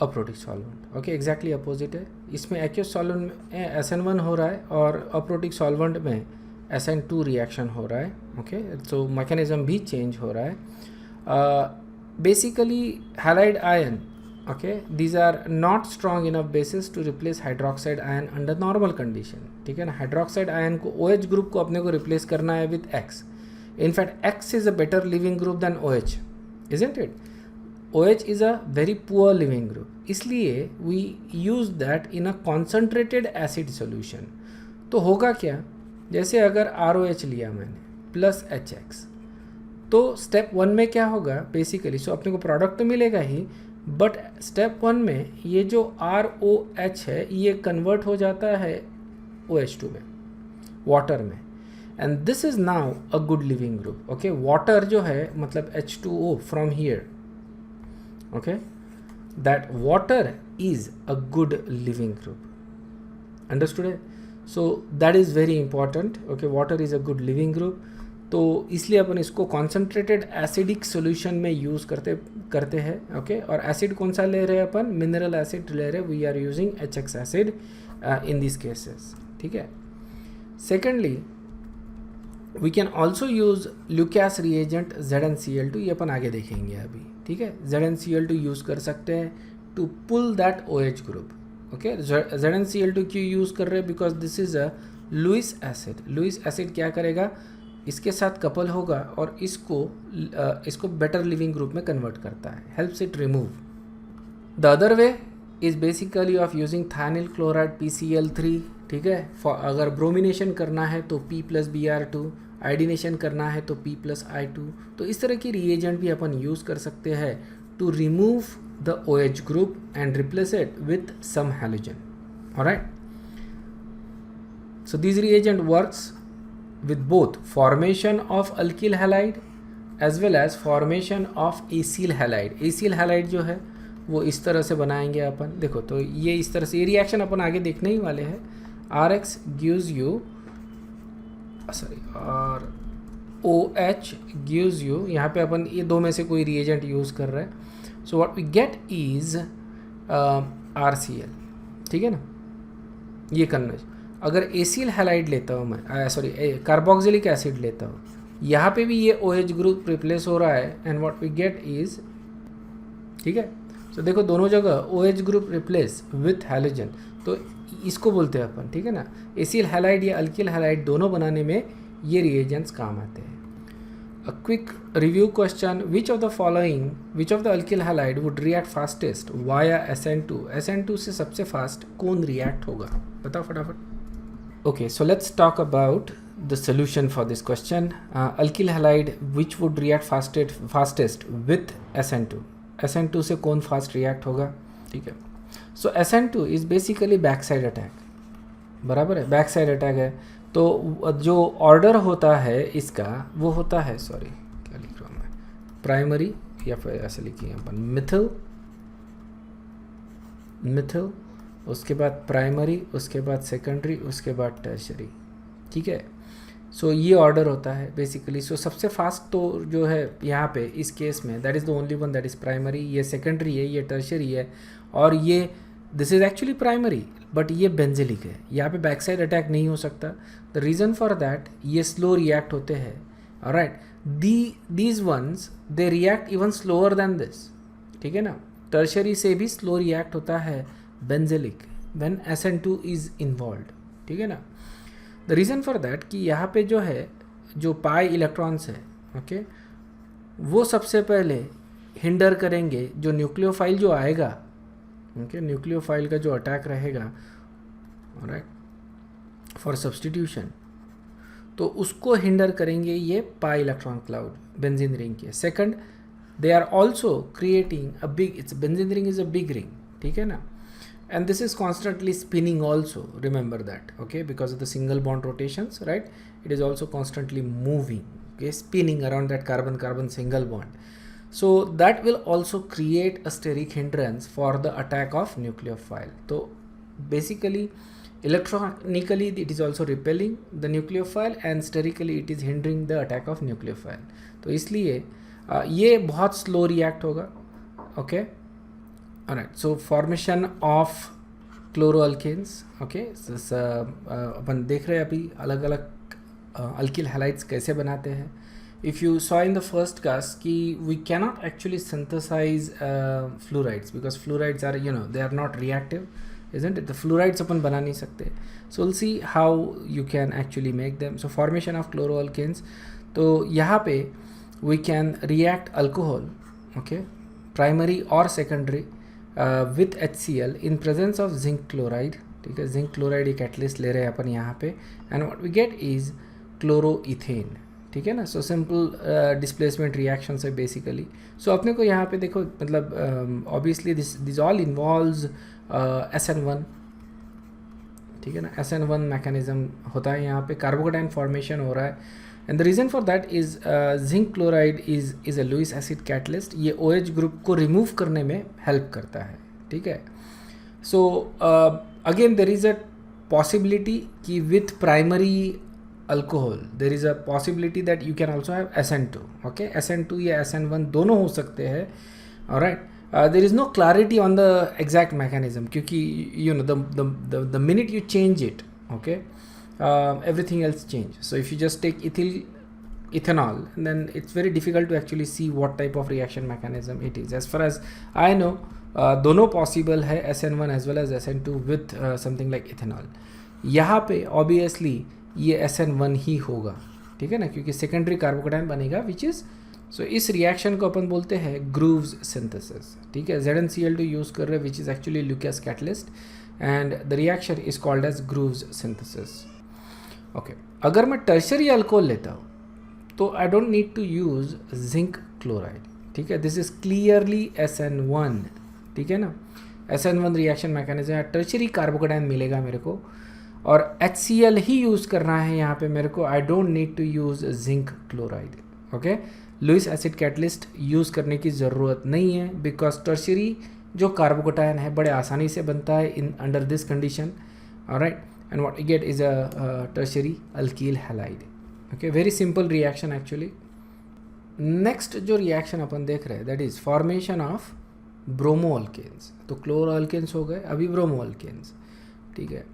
aprotic solvent, okay, exactly opposite है. इसमें एक्वस सॉल्वेंट में SN1 हो रहा है और अप्रोटिक सॉल्वेंट में SN2 रिएक्शन हो रहा है. ओके, सो मैकेनिज्म भी चेंज हो रहा है. Basically halide ion, okay, these are not strong enough bases to replace hydroxide ion under normal condition. ठीक है ना, हाइड्रोक्साइड आयन को OH ग्रुप को अपने को रिप्लेस करना है with X. In fact, X is a better living group than OH, isn't it? OH is a very poor living group. इसलिए we use that in a concentrated acid solution. तो होगा क्या, जैसे अगर ROH लिया मैंने प्लस HX, तो स्टेप 1 में क्या होगा बेसिकली, सो अपने को प्रोडक्ट तो मिलेगा ही, बट स्टेप 1 में ये जो ROH है ये कन्वर्ट हो जाता है OH2 में, वाटर में, and this is now a good leaving group. Okay, water जो है मतलब H2O from here, okay, that water is a good leaving group. Understood है? So that is very important. Okay, water is a good leaving group. तो इसलिए अपन इसको कॉन्सेंट्रेटेड एसिडिक सॉल्यूशन में यूज़ करते हैं. ओके, और एसिड कौन सा ले रहे हैं अपन, मिनरल एसिड ले रहे हैं. We are using HX acid in this cases. ठीक है. Secondly we can also use Lucas reagent ZnCl2. ये अपन आगे देखेंगे अभी. ठीक है, ZnCl2 यूज़ कर सकते हैं to pull that OH group. Okay, ZnCl2 क्यों यूज़ कर रहे हैं, because this is a Lewis acid. Lewis acid क्या करेगा, इसके साथ कपल होगा और इसको बेटर लिविंग ग्रुप में कन्वर्ट करता है, helps it remove. The other way is basically of using thionyl chloride PCl3. ठीक है, अगर ब्रोमिनेशन करना है तो P+Br2, आयोडीनेशन करना है तो P+I2. तो इस तरह की रिएजेंट भी अपन यूज़ कर सकते हैं to remove the OH group and replace it with some halogen. Alright, so this reagent works with both formation of alkyl halide as well as formation of acyl halide. acyl halide जो है वो इस तरह से बनाएंगे अपन. देखो तो ये इस तरह से, ये रिएक्शन अपन आगे देखने ही वाले हैं. RX gives you और OH gives you, यहाँ पे अपन ये दो में से कोई रिएजेंट यूज़ कर रहे हैं. So what we get is RCl. ठीक है ना, ये करना. अगर एसिल हैलाइड लेता हूँ मैं, सॉरी कार्बोक्सिलिक एसिड लेता हूँ, यहाँ पे भी ये OH ग्रुप रिप्लेस हो रहा है and what we get is, ठीक है. तो देखो दोनों जगह OH group replace with halogen, तो इसको बोलते हैं अपन. ठीक है ना, एसिल हैलाइड या अल्किल हैलाइड दोनों बनाने में ये रिएजेंट्स काम आते हैं. A quick review question, which of the alkyl halide would react fastest via SN2. SN2 से सबसे फास्ट कौन रिएक्ट होगा, बताओ फटाफट. Okay, so let's talk about the solution for this question. Alkyl halide which would react fastest with SN2. SN2 से कौन फास्ट रिएक्ट होगा. ठीक है, सो SN2 is basically back side attack. बराबर है, बैक साइड अटैक है. तो जो ऑर्डर होता है इसका वो होता है, सॉरी क्या लिख रहा हूँ मैं, प्राइमरी या फिर ऐसे लिखिए अपन, मिथिल, उसके बाद प्राइमरी, उसके बाद सेकेंडरी, उसके बाद टर्शरी. ठीक है, सो ये ऑर्डर होता है बेसिकली. सो सबसे फास्ट तो जो है यहाँ पे इस केस में, that is the only one that is primary. ये सेकेंडरी है, ये टर्शरी है, और ये this is actually primary but ये बेंजिलिक है. यहाँ पे बैक साइड अटैक नहीं हो सकता. द रीज़न फॉर दैट, ये स्लो रिएक्ट होते हैं. Alright, these ones they react even slower than this. ठीक है ना, टर्शरी से भी स्लो रिएक्ट होता है benzylic when SN2 is involve. ठीक है ना, द रीज़न फॉर दैट कि यहाँ पे जो है जो पाई इलेक्ट्रॉन्स है, ओके, वो सबसे पहले हिंडर करेंगे जो न्यूक्लियोफाइल जो आएगा. ओके, न्यूक्लियोफाइल का जो अटैक रहेगा, ऑलराइट, फॉर सब्स्टिट्यूशन, तो उसको हिंडर करेंगे ये pi electron cloud benzene ring के. Second, they are also creating a big, it's benzene ring is a big ring. ठीक है ना, and this is constantly spinning also, remember that, okay, because of the single bond rotations, right, it is also constantly moving, okay, spinning around that carbon single bond. So that will also create a steric hindrance for the attack of nucleophile. So basically electronically it is also repelling the nucleophile and sterically it is hindering the attack of nucleophile. तो इसलिए ये बहुत स्लो रिएक्ट होगा. Okay, alright, so formation of chloroalkanes. okay, अपन देख रहे हैं अभी अलग अलग अल्किल हैलाइड्स कैसे बनाते हैं. If you saw in the first class कि we cannot actually synthesize fluorides because fluorides are, you know, they are not reactive, isn't it? The fluorides अपन बना नहीं सकते. So we'll see how you can actually make them. So formation of chloroalkanes. तो यहाँ पे we can react alcohol, okay, primary or secondary with HCl in presence of zinc chloride. ठीक है, जिंक क्लोराइड एक कैटलिस्ट ले रहे हैं अपन यहाँ पे, and what we get is chloroethane. ठीक है ना. सो सिंपल डिस्प्लेसमेंट रिएक्शन है बेसिकली. सो अपने को यहाँ पे देखो, मतलब obviously this all involves SN1. ठीक है ना. SN1 मैकेनिज्म होता है यहाँ पे, कार्बोकेटाइन फॉर्मेशन हो रहा है, and the reason for that is zinc chloride is a Lewis acid catalyst. ये OH ग्रुप को रिमूव करने में हेल्प करता है. ठीक है. So again there is a possibility कि with primary alcohol there is a possibility that you can also have SN2. okay, SN2 या SN1 दोनों हो सकते हैं. alright, there is no clarity on the exact mechanism क्योंकि you know the minute you change it, okay, everything else change. So if you just take ethanol, then it's very difficult to actually see what type of reaction mechanism it is. As far as I know, दोनों possible है, SN1 as well as SN2 with something like ethanol. यहाँ पे obviously ये SN1 ही होगा. ठीक है ना, क्योंकि सेकेंडरी कार्बोकेटाइन बनेगा विच इज़, सो इस रिएक्शन को अपन बोलते हैं ग्रूव्स सिंथेसिस. ठीक है, ZnCl2 यूज़ कर रहे हैं which is actually Lucas catalyst, and the reaction is called as Groves synthesis. Okay, अगर मैं टर्शरी अल्कोहल लेता हूँ तो I don't need to use zinc chloride. ठीक है, दिस इज़ क्लियरली SN1. ठीक है ना, SN1 रिएक्शन मैकेनिज्म है, टर्शरी कार्बोकेटाइन मिलेगा मेरे को, और HCl ही यूज़ करना है यहाँ पे मेरे को. I don't need to use zinc chloride. Okay, Lewis acid catalyst use करने की ज़रूरत नहीं है, बिकॉज टर्शरी जो कार्बोकेटाइन है बड़े आसानी से बनता है in under this condition. Alright, and what you get is a tertiary alkyl halide. Okay, very simple reaction actually. Next जो रिएक्शन अपन देख रहे हैं that is formation of bromo alkanes. तो क्लोरो अल्केन्स हो गए, अभी ब्रोमो अल्केन्स. ठीक है,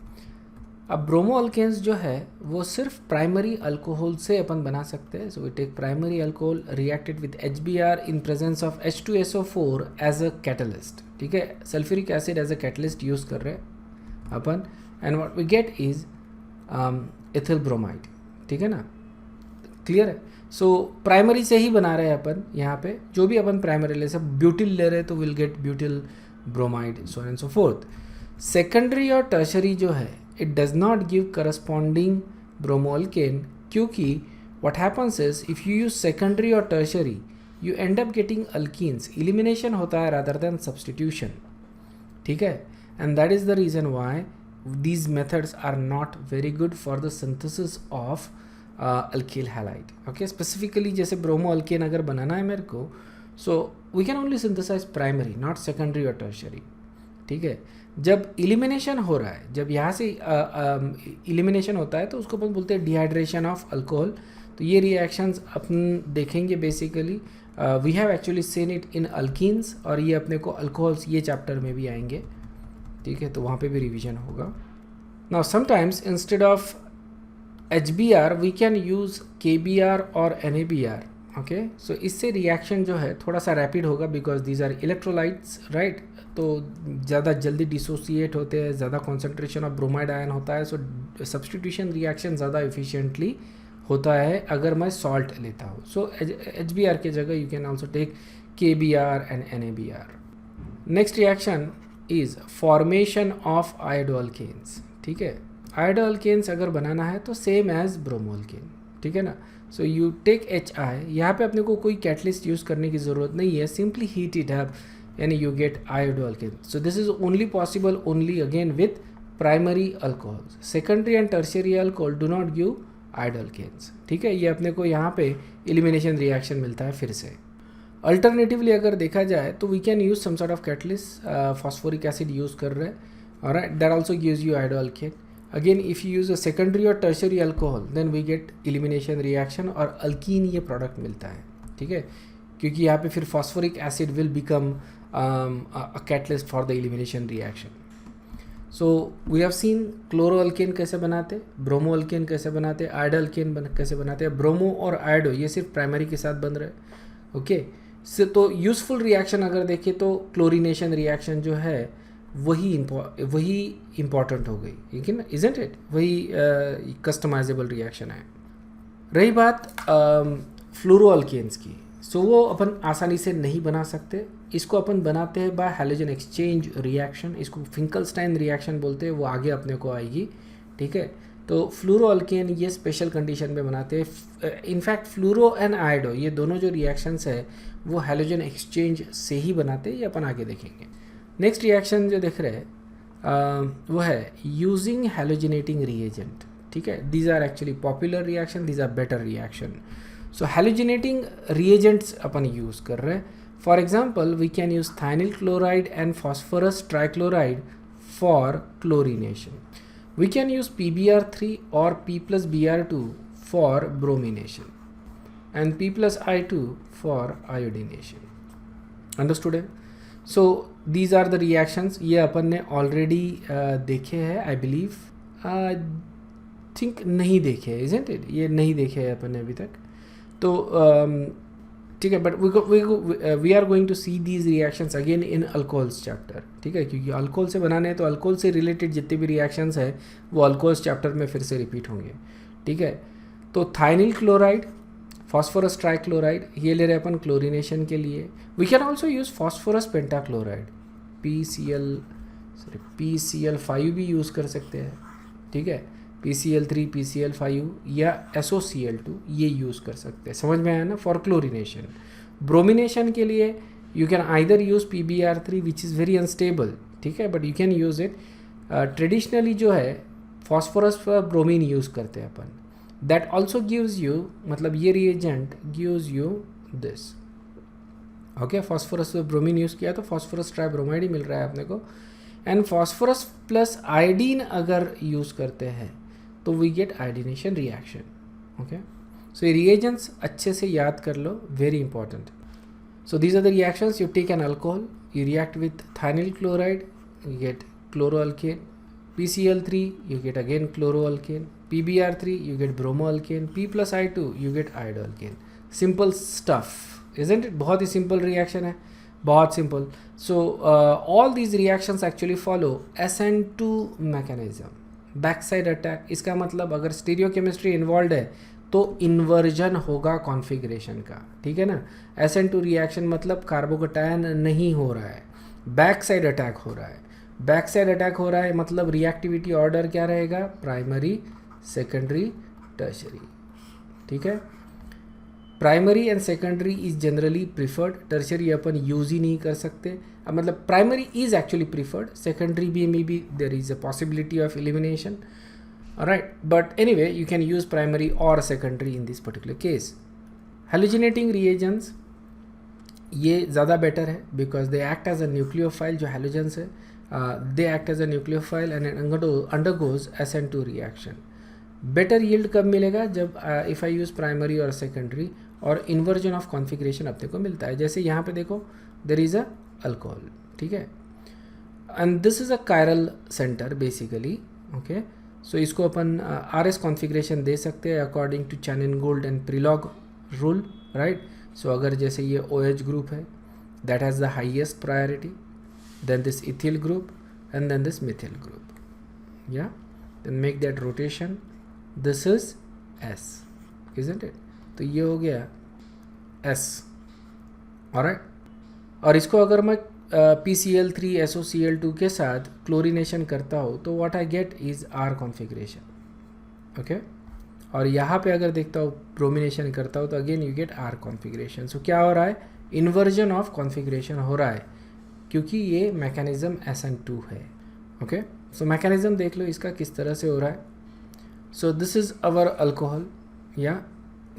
अब ब्रोमो अल्केन्स जो है वो सिर्फ प्राइमरी अल्कोहल से अपन बना सकते हैं. So we take primary alcohol reacted with HBr in presence of H2SO4 as a catalyst. ठीक है, sulphuric acid as a catalyst use कर रहे हैं अपन, and what we get is ethyl bromide. ठीक है ना, क्लियर है. सो प्राइमरी से ही बना रहे हैं अपन यहाँ पे, जो भी अपन प्राइमरी ले, सब ब्यूटिल ले रहे हैं तो will get butyl bromide, so and so fourth. Secondary और टर्शरी जो है it does not give corresponding bromoalkane, क्योंकि what happens is if you use secondary or tertiary you end up getting alkenes. elimination होता है rather than substitution. ठीक है, and that is the reason why these methods are not very good for the synthesis of alkyl halide. okay, specifically जैसे bromoalkane अगर बनाना है मेरे को, so we can only synthesize primary, not secondary or tertiary. ठीक है, जब इलिमिनेशन हो रहा है, जब यहाँ से इलिमिनेशन होता है तो उसको अपन बोलते हैं डिहाइड्रेशन ऑफ अल्कोहल. तो ये रिएक्शंस अपन देखेंगे basically. We have actually seen it in alkenes, और ये अपने को अल्कोहल्स ये चैप्टर में भी आएंगे. ठीक है, तो वहाँ पे भी रिवीजन होगा. Now sometimes instead of HBr we can use KBr और NABr. ओके, सो इससे रिएक्शन जो है थोड़ा सा रैपिड होगा because these are electrolytes, right. तो ज़्यादा जल्दी डिसोसिएट होते हैं, ज़्यादा कॉन्सेंट्रेशन ऑफ ब्रोमाइड आयन होता है. सो सब्सटीट्यूशन रिएक्शन ज़्यादा एफिशिएंटली होता है अगर मैं सॉल्ट लेता हूँ. सो HBr के जगह you can also take KBr and NABr. Next reaction is formation of iodoalkanes. ठीक है, आयोडोअल्केन्स अगर बनाना है तो सेम एज ब्रोमोअल्केन. ठीक है ना. सो यू टेक HI, यहाँ पे अपने को कोई कैटलिस्ट यूज़ करने की ज़रूरत नहीं है, simply heat it up and you get iodoalkane. So this is only possible only again with primary alcohols. Secondary and tertiary alcohol do not give iodoalkanes. ठीक है, ये अपने को यहाँ पे elimination reaction मिलता है फिर से. Alternatively अगर देखा जाए तो we can use some sort of catalyst, phosphoric acid use कर रहे हैं. alright, that also gives you iodoalkane. Again if you use a secondary or tertiary alcohol then we get elimination reaction और alkene ये product मिलता है. ठीक है, क्योंकि यहाँ पे फिर phosphoric acid will become a catalyst for the elimination reaction. So we have seen chloro alkane कैसे बनाते, ब्रोमो अल्केन कैसे बनाते, आयोडो अल्केन कैसे बनाते हैं। ब्रोमो और आयोडो ये सिर्फ प्राइमरी के साथ बन रहे हैं। ओके तो यूजफुल रिएक्शन अगर देखें तो क्लोरीनेशन रिएक्शन जो है वही इम्पॉर्टेंट हो गई, ठीक है ना, इजंट इट, वही कस्टमाइजेबल रिएक्शन है। रही बात फ्लोरो अल्केन्स की, सो वो अपन आसानी से नहीं बना सकते, इसको अपन बनाते हैं बाय हैलोजन एक्सचेंज रिएक्शन, इसको फिंकलस्टाइन रिएक्शन बोलते हैं, वो आगे अपने को आएगी, ठीक है। तो फ्लोरो अल्केन ये स्पेशल कंडीशन में बनाते हैं। इनफैक्ट फ्लोरो एंड आयोडो ये दोनों जो रिएक्शंस है वो हैलोजन एक्सचेंज से ही बनाते हैं, ये अपन आगे देखेंगे। नेक्स्ट रिएक्शन जो देख रहे हैं वो है यूजिंग हैलोजिनेटिंग रिएजेंट, ठीक है। These are actually popular reaction, these are better reaction. So halogenating reagents अपन यूज़ कर रहे हैं। For example we can use thionyl chloride and phosphorus trichloride for chlorination. We can use PBr3 or P plus Br2 for bromination and P plus I2 for iodination. Understood है? So these are the reactions. ये अपन ने already देखे हैं, I believe. think नहीं देखे है, isn't it? ये नहीं देखे है अपन ने अभी तक. तो ठीक है, but we are going to see these reactions again in alcohols chapter, ठीक है, क्योंकि अल्कोहल से बनाने हैं तो अल्कोहल से रिलेटेड जितने भी रिएक्शंस है वो अल्कोहल्स चैप्टर में फिर से रिपीट होंगे, ठीक है। तो थाइनिल क्लोराइड, फॉस्फोरस ट्राइक्लोराइड ये ले रहे अपन क्लोरीनेशन के लिए। We can also use phosphorus pentachloride, PCl5 भी यूज़ कर सकते हैं, ठीक है। PCl3, PCl5 या SOCl2 ये यूज़ कर सकते हैं, समझ में आया ना, फॉर क्लोरीनेशन। ब्रोमिनेशन के लिए you can either use PBr3 which is very unstable, ठीक है, but you can use it. Traditionally जो है फॉस्फोरस पर ब्रोमीन यूज़ करते हैं अपन, दैट ऑल्सो गिव्स यू, मतलब ये reagent gives you this, okay. Phosphorus पर ब्रोमीन यूज़ किया तो फॉस्फोरस ट्राइब्रोमाइड ही मिल रहा है अपने को। एंड फॉस्फोरस प्लस आयोडीन अगर यूज़ करते हैं तो we get iodination reaction, okay. So ये रिएजेंट्स अच्छे से याद कर लो, very important. So these are the reactions, you take an alcohol, you react with thionyl chloride, you get chloroalkane. PCl3 you get again chloroalkane. PBr3 you get bromoalkane. P plus I2 you get iodoalkane. Simple stuff, isn't it? बहुत ही simple reaction है, बहुत simple. So all these reactions actually follow SN2 mechanism. Backside attack, इसका मतलब अगर स्टीरियोकेमिस्ट्री इन्वॉल्व है तो इन्वर्जन होगा कॉन्फ़िगरेशन का, ठीक है ना। SN2 रिएक्शन मतलब कार्बोकटायन नहीं हो रहा है, बैक साइड अटैक हो रहा है। बैक साइड अटैक हो रहा है मतलब रिएक्टिविटी ऑर्डर क्या रहेगा, प्राइमरी, सेकेंडरी, टर्शरी, ठीक है। Primary and secondary is generally preferred, tertiary अपन यूज़ ही नहीं कर सकते। अब मतलब primary is actually preferred, secondary भी maybe there is a possibility of elimination, right, but anyway you can use primary और secondary in this particular case. Halogenating reagents ये ज़्यादा बेटर है because they act as a nucleophile, जो हेलोजेंस है they act as a nucleophile and undergoes SN2 reaction. Better yield कब मिलेगा, जब इफ़ आई यूज़ प्राइमरी और सेकेंडरी और इन्वर्जन ऑफ कॉन्फ़िगरेशन अपने को मिलता है। जैसे यहाँ पे देखो देर इज़ अ अल्कोहल, ठीक है, and this is a chiral centre basically, okay. So इसको अपन RS कॉन्फ़िगरेशन दे सकते हैं according to Cahn Ingold and Prelog rule, right. So अगर जैसे ये OH ग्रुप है that has the highest priority, then this ethyl group and then this methyl group, या then make that rotation, this is S, isn't it? तो ये हो गया S, ऑलराइट। और इसको अगर मैं PCl3 SOCl2 के साथ क्लोरीनेशन करता हूँ तो what I get is R configuration, okay. और यहाँ पे अगर देखता हूँ ब्रोमिनेशन करता हूँ तो again you get R configuration. So क्या हो रहा है, इन्वर्जन ऑफ कॉन्फ़िगरेशन हो रहा है क्योंकि ये मैकेनिज्म SN2 है, ओके। सो मैकेनिज्म देख लो इसका किस तरह से हो रहा है। सो दिस इज़ अवर अल्कोहल, या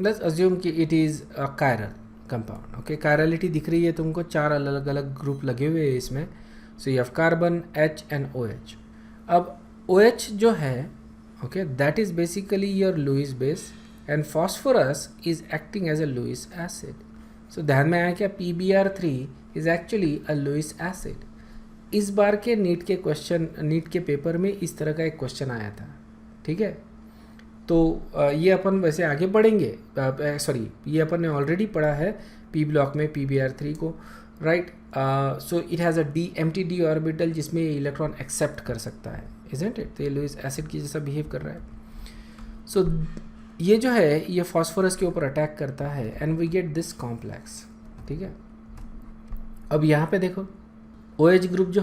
लेट्स अज्यूम कि it is a chiral compound, okay. Chirality दिख रही है तुमको, 4 अलग अलग ग्रुप लगे हुए हैं इसमें। सो you have carbon, H and OH। अब OH जो है, okay, that is basically your Lewis base and phosphorus is acting as a Lewis acid. So ध्यान में आया क्या, PBr3 is actually a Lewis acid. इस बार के नीट के पेपर में इस तरह का एक क्वेश्चन आया था, ठीक है। तो ये अपन वैसे आगे पढ़ेंगे, सॉरी ये अपन ने ऑलरेडी पढ़ा है पी ब्लॉक में PBr3 को, right. So it has a empty D orbital जिसमें ये इलेक्ट्रॉन एक्सेप्ट कर सकता है, इजंट इट। तो ये लुईस एसिड की जैसा बिहेव कर रहा है। सो ये जो है ये फॉस्फोरस के ऊपर अटैक करता है and we get this complex, ठीक है। अब यहाँ पे देखो OH ग्रुप जो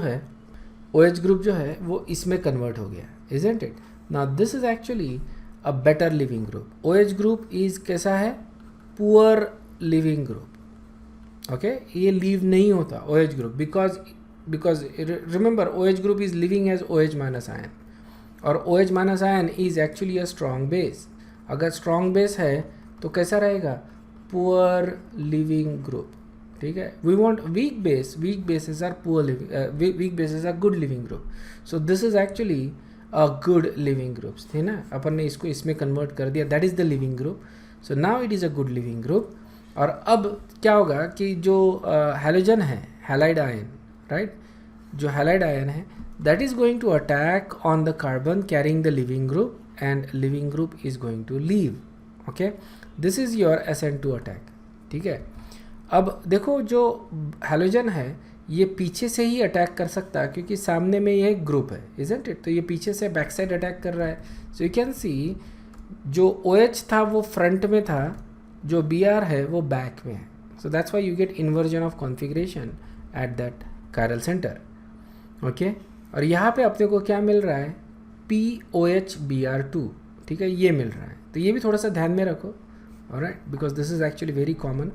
है वो इसमें कन्वर्ट हो गया, isn't it. Now this is actually a better leaving group. OH group is कैसा है, पुअर लिविंग ग्रुप, ओके। ये लीव नहीं होता OH group because remember OH group is leaving as OH minus ion, और OH minus ion is actually a strong base. अगर स्ट्रॉन्ग बेस है तो कैसा रहेगा, पुअर लिविंग ग्रुप, ठीक है। We want weak bases are poor leaving, weak bases are good leaving group. So this is actually a good leaving groups, थे ना। अपन ने इसको इसमें कन्वर्ट कर दिया, that is the leaving group. So now it is a good leaving group. और अब क्या होगा कि जो हैलोजन है, हैलाइड आयन, राइट, जो हैलाइड आयन है that is going to attack on the carbon carrying the leaving group and leaving group is going to leave, okay. This is your SN2 attack, ठीक है। अब देखो जो हैलोजन है ये पीछे से ही अटैक कर सकता है क्योंकि सामने में ये एक ग्रुप है, इजंट इट। तो ये पीछे से बैक साइड अटैक कर रहा है। सो यू कैन सी जो OH था वो फ्रंट में था, जो Br है वो बैक में है। सो that's why you get inversion of configuration at that chiral centre, okay. और यहाँ पे अपने को क्या मिल रहा है, POH-Br2, ठीक है, ये मिल रहा है। तो ये भी थोड़ा सा ध्यान में रखो, alright, because this is actually very common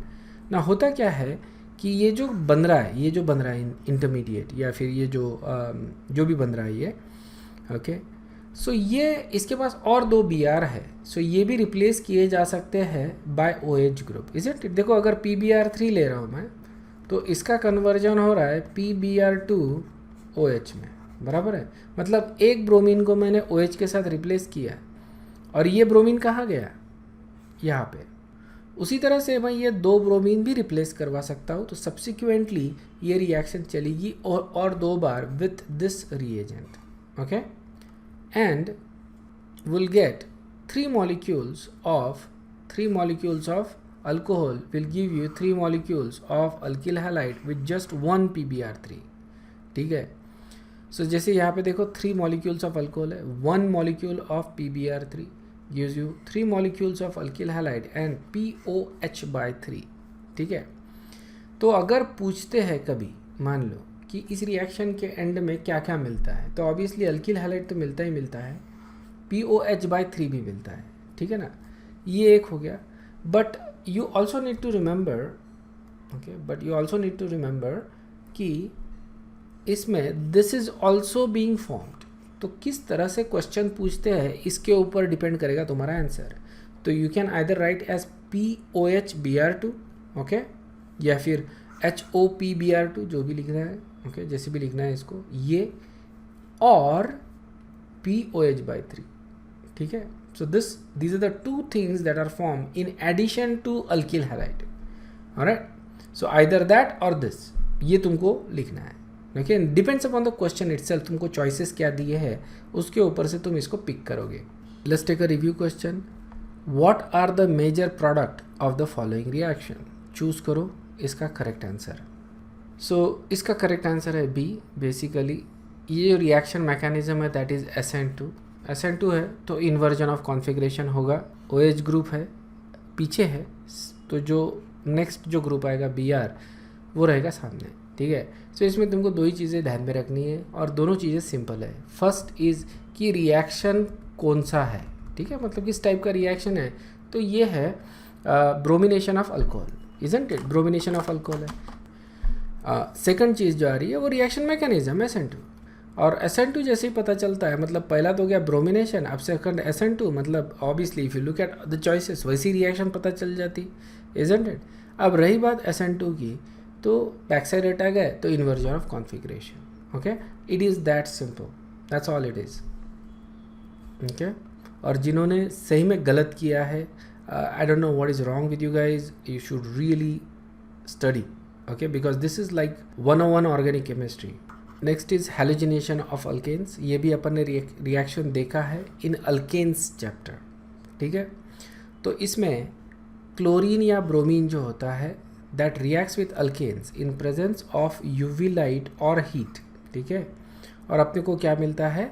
ना। होता क्या है कि ये जो बन रहा है इंटरमीडिएट या फिर ये जो भी बन रहा है ये, ओके। सो ये इसके पास और 2 Br है, सो ये भी रिप्लेस किए जा सकते हैं by OH group, is it. देखो अगर PBr3 ले रहा हूँ मैं तो इसका कन्वर्जन हो रहा है PBr2 OH में, बराबर है। मतलब एक ब्रोमीन को मैंने OH के साथ रिप्लेस किया और ये ब्रोमीन कहाँ गया, यहाँ पे। उसी तरह से मैं ये 2 ब्रोमीन भी रिप्लेस करवा सकता हूँ। तो सब्सिक्वेंटली ये रिएक्शन चलेगी और 2 बार with this reagent, okay, and will get 3 molecules of alcohol will give you 3 molecules of alkyl halide with just 1 PBr3, ठीक है। सो जैसे यहाँ पे देखो 3 molecules of alcohol है, 1 molecule of PBr3 gives you 3 molecules of alkyl halide and POH/3, ठीक है। तो अगर पूछते हैं कभी, मान लो कि इस रिएक्शन के एंड में क्या क्या मिलता है, तो ऑब्वियसली अल्किल हैलाइड तो मिलता ही मिलता है, POH/3 भी मिलता है, ठीक है ना। ये एक हो गया। But you also need to remember, okay, कि इसमें this is also being formed. तो किस तरह से क्वेश्चन पूछते हैं इसके ऊपर डिपेंड करेगा तुम्हारा आंसर। तो you can either write as POH-Br2, okay, या फिर HOP-Br2, जो भी लिखना है, ओके, जैसे भी लिखना है इसको, ये, और POH/3, ठीक है। सो these are the 2 things that are formed in addition to alkyl halide, alright. So either that or this, ये तुमको लिखना है, okay. Depends upon the question itself, तुमको चॉइसेस क्या दिए हैं उसके ऊपर से तुम इसको पिक करोगे। Let's take a review question. What are the major product of the following reaction? Choose करो इसका करेक्ट आंसर। सो इसका करेक्ट आंसर है बी। बेसिकली ये जो रिएक्शन मैकेनिज्म है दैट इज़ SN2 है, तो इन्वर्जन ऑफ कॉन्फ़िगरेशन होगा। OH ग्रुप है, पीछे है, तो जो नेक्स्ट जो ग्रुप आएगा Br वो रहेगा सामने, ठीक है। सो इसमें तुमको 2 ही चीज़ें ध्यान में रखनी है और दोनों चीज़ें सिंपल है। फर्स्ट इज़ कि रिएक्शन कौन सा है, ठीक है, मतलब किस टाइप का रिएक्शन है। तो ये है bromination of alcohol, isn't it, bromination of alcohol है। सेकंड चीज़ जो आ रही है वो रिएक्शन मैकेनिज्म SN2, और SN2 जैसे ही पता चलता है, मतलब पहला तो गया ब्रोमिनेशन, अब सेकंड SN2, मतलब obviously if you look at the choices वैसी रिएक्शन पता चल जाती, इजंट इट। अब रही बात SN2 की, तो बैक साइड अटैक है तो inversion of configuration, okay. It is that simple, that's all it is, okay. और जिन्होंने सही में गलत किया है, I don't know what is wrong with you guys, you should really study, okay, because this is like 101 organic chemistry, next is halogenation of alkanes. ये भी अपन ने रिएक्शन देखा है इन अल्केन्स चैप्टर. ठीक है, तो इसमें क्लोरीन या ब्रोमीन जो होता है that reacts with alkanes in presence of UV light और हीट. ठीक है, और अपने को क्या मिलता है,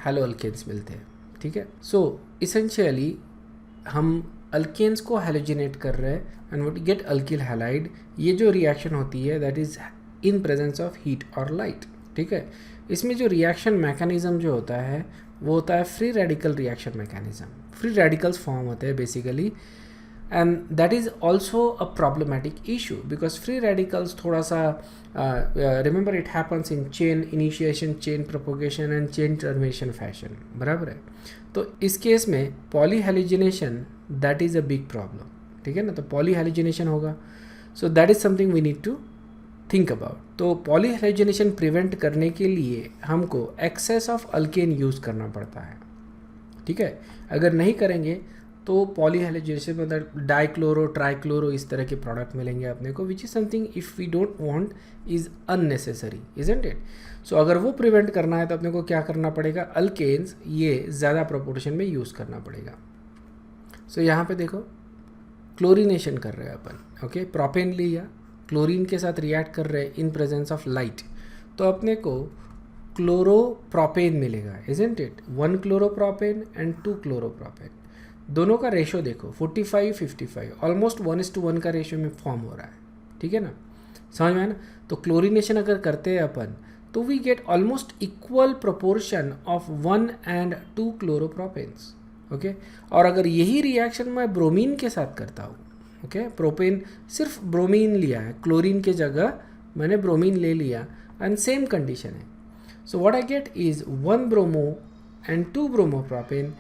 हैलो अल्केन्स मिलते हैं. ठीक है, सो इसेंशियली हम अल्केन्स को हैलोजिनेट कर रहे हैं and what get alkyl halide. ये जो रिएक्शन होती है that is in presence of heat और लाइट. ठीक है, इसमें जो रिएक्शन मैकेनिज्म जो होता है वो होता है free radical reaction mechanism. Free radicals form होते हैं बेसिकली, and that is also a problematic issue because free radicals थोड़ा सा remember it happens in chain initiation, chain propagation and chain termination fashion. बराबर है. तो इस केस में poly halogenation that is a big problem. ठीक है ना, तो पॉली हैलोजिनेशन होगा. So that is something we need to think about. तो पॉली हैलोजिनेशन प्रिवेंट करने के लिए हमको एक्सेस ऑफ अल्केन यूज़ करना पड़ता है. ठीक है, अगर नहीं करेंगे तो पॉली हैलोजिनेशन मतलब डाइक्लोरो, ट्राइक्लोरो इस तरह के प्रोडक्ट मिलेंगे अपने को, which is something if we don't want is unnecessary, isn't it. So अगर वो प्रिवेंट करना है तो अपने को क्या करना पड़ेगा, अल्केन्स ये ज़्यादा प्रोपोर्शन में यूज़ करना पड़ेगा. सो यहाँ पे देखो क्लोरीनेशन कर रहे हैं अपन. ओके, प्रोपेन लिया, क्लोरीन के साथ रिएक्ट कर रहे हैं इन प्रेजेंस ऑफ लाइट, तो अपने को क्लोरोप्रोपेन मिलेगा, isn't it. 1 chloropropane and 2 chloropropane. दोनों का रेशो देखो 45-55, ऑलमोस्ट 1:1 का रेशो में फॉर्म हो रहा है. ठीक है ना, समझ में है ना. तो क्लोरीनेशन अगर करते हैं अपन तो we get almost equal proportion of 1 and 2 chloropropanes. Okay, और अगर यही रिएक्शन मैं ब्रोमीन के साथ करता हूँ, ओके, प्रोपेन सिर्फ ब्रोमीन लिया है, क्लोरीन के जगह मैंने ब्रोमीन ले लिया एंड सेम कंडीशन है. सो what I get is 1 bromo and 2 bromopropane.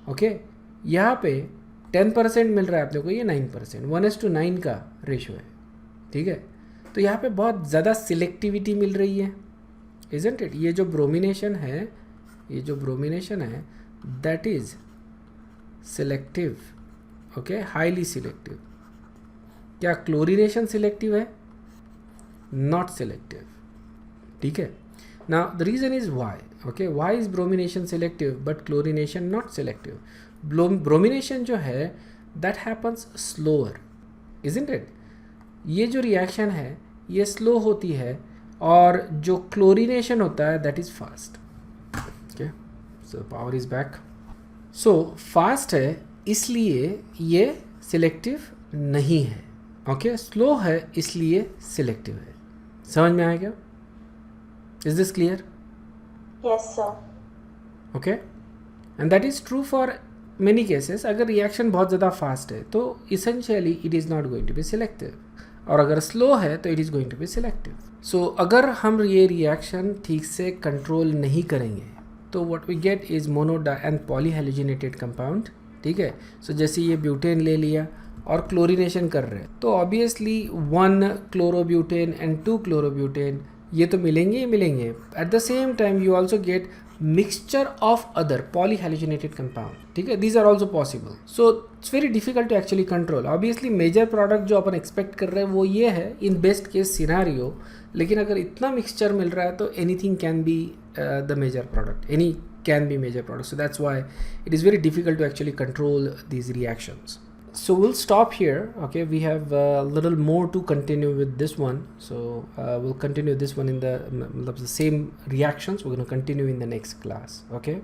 Okay, यहाँ पे 10% मिल रहा है अपने को, ये 9%, 1:9 का रेशो है. ठीक है, तो यहाँ पे बहुत ज़्यादा सिलेक्टिविटी मिल रही है, इजंट इट. ये जो ब्रोमिनेशन है, ये जो ब्रोमिनेशन है that is selective. Okay, highly selective. क्या क्लोरीनेशन सिलेक्टिव है? Not selective. ठीक है, now the reason is why. Okay, why is bromination selective but chlorination not selective. Bromination जो है that happens slower, isn't it. ये जो रिएक्शन है ये स्लो होती है, और जो क्लोरीनेशन होता है that is fast. Okay, so power is back. So fast है इसलिए ये सिलेक्टिव नहीं है. ओके, स्लो है इसलिए सिलेक्टिव है. समझ में आया क्या? Is this clear? Yes, sir. Okay, and that is true for many cases. अगर रिएक्शन बहुत ज़्यादा फास्ट है तो essentially it is not going to be selective, और अगर स्लो है तो it is going to be selective. So अगर हम ये रिएक्शन ठीक से कंट्रोल नहीं करेंगे तो what we get is mono and poly halogenated compound. ठीक है, सो जैसे ये ब्यूटेन ले लिया और क्लोरीनेशन कर रहे हैं तो ऑब्वियसली 1 क्लोरोब्यूटेन एंड 2 क्लोरोब्यूटेन ये तो मिलेंगे ही मिलेंगे. At the same time you also get mixture of other poly halogenated compound. ठीक है, these are also possible. So it's very difficult to actually control. Obviously major product जो अपन एक्सपेक्ट कर रहे हैं वो ये है इन बेस्ट केस सिनारियो, लेकिन अगर इतना मिक्सचर मिल रहा है तो anything can be the major product, any can be major product. So that's why it is very difficult to actually control these reactions. So we'll stop here. Okay, we have a little more to continue with this one. So we'll continue this one in the same reactions. We're going to continue in the next class. Okay.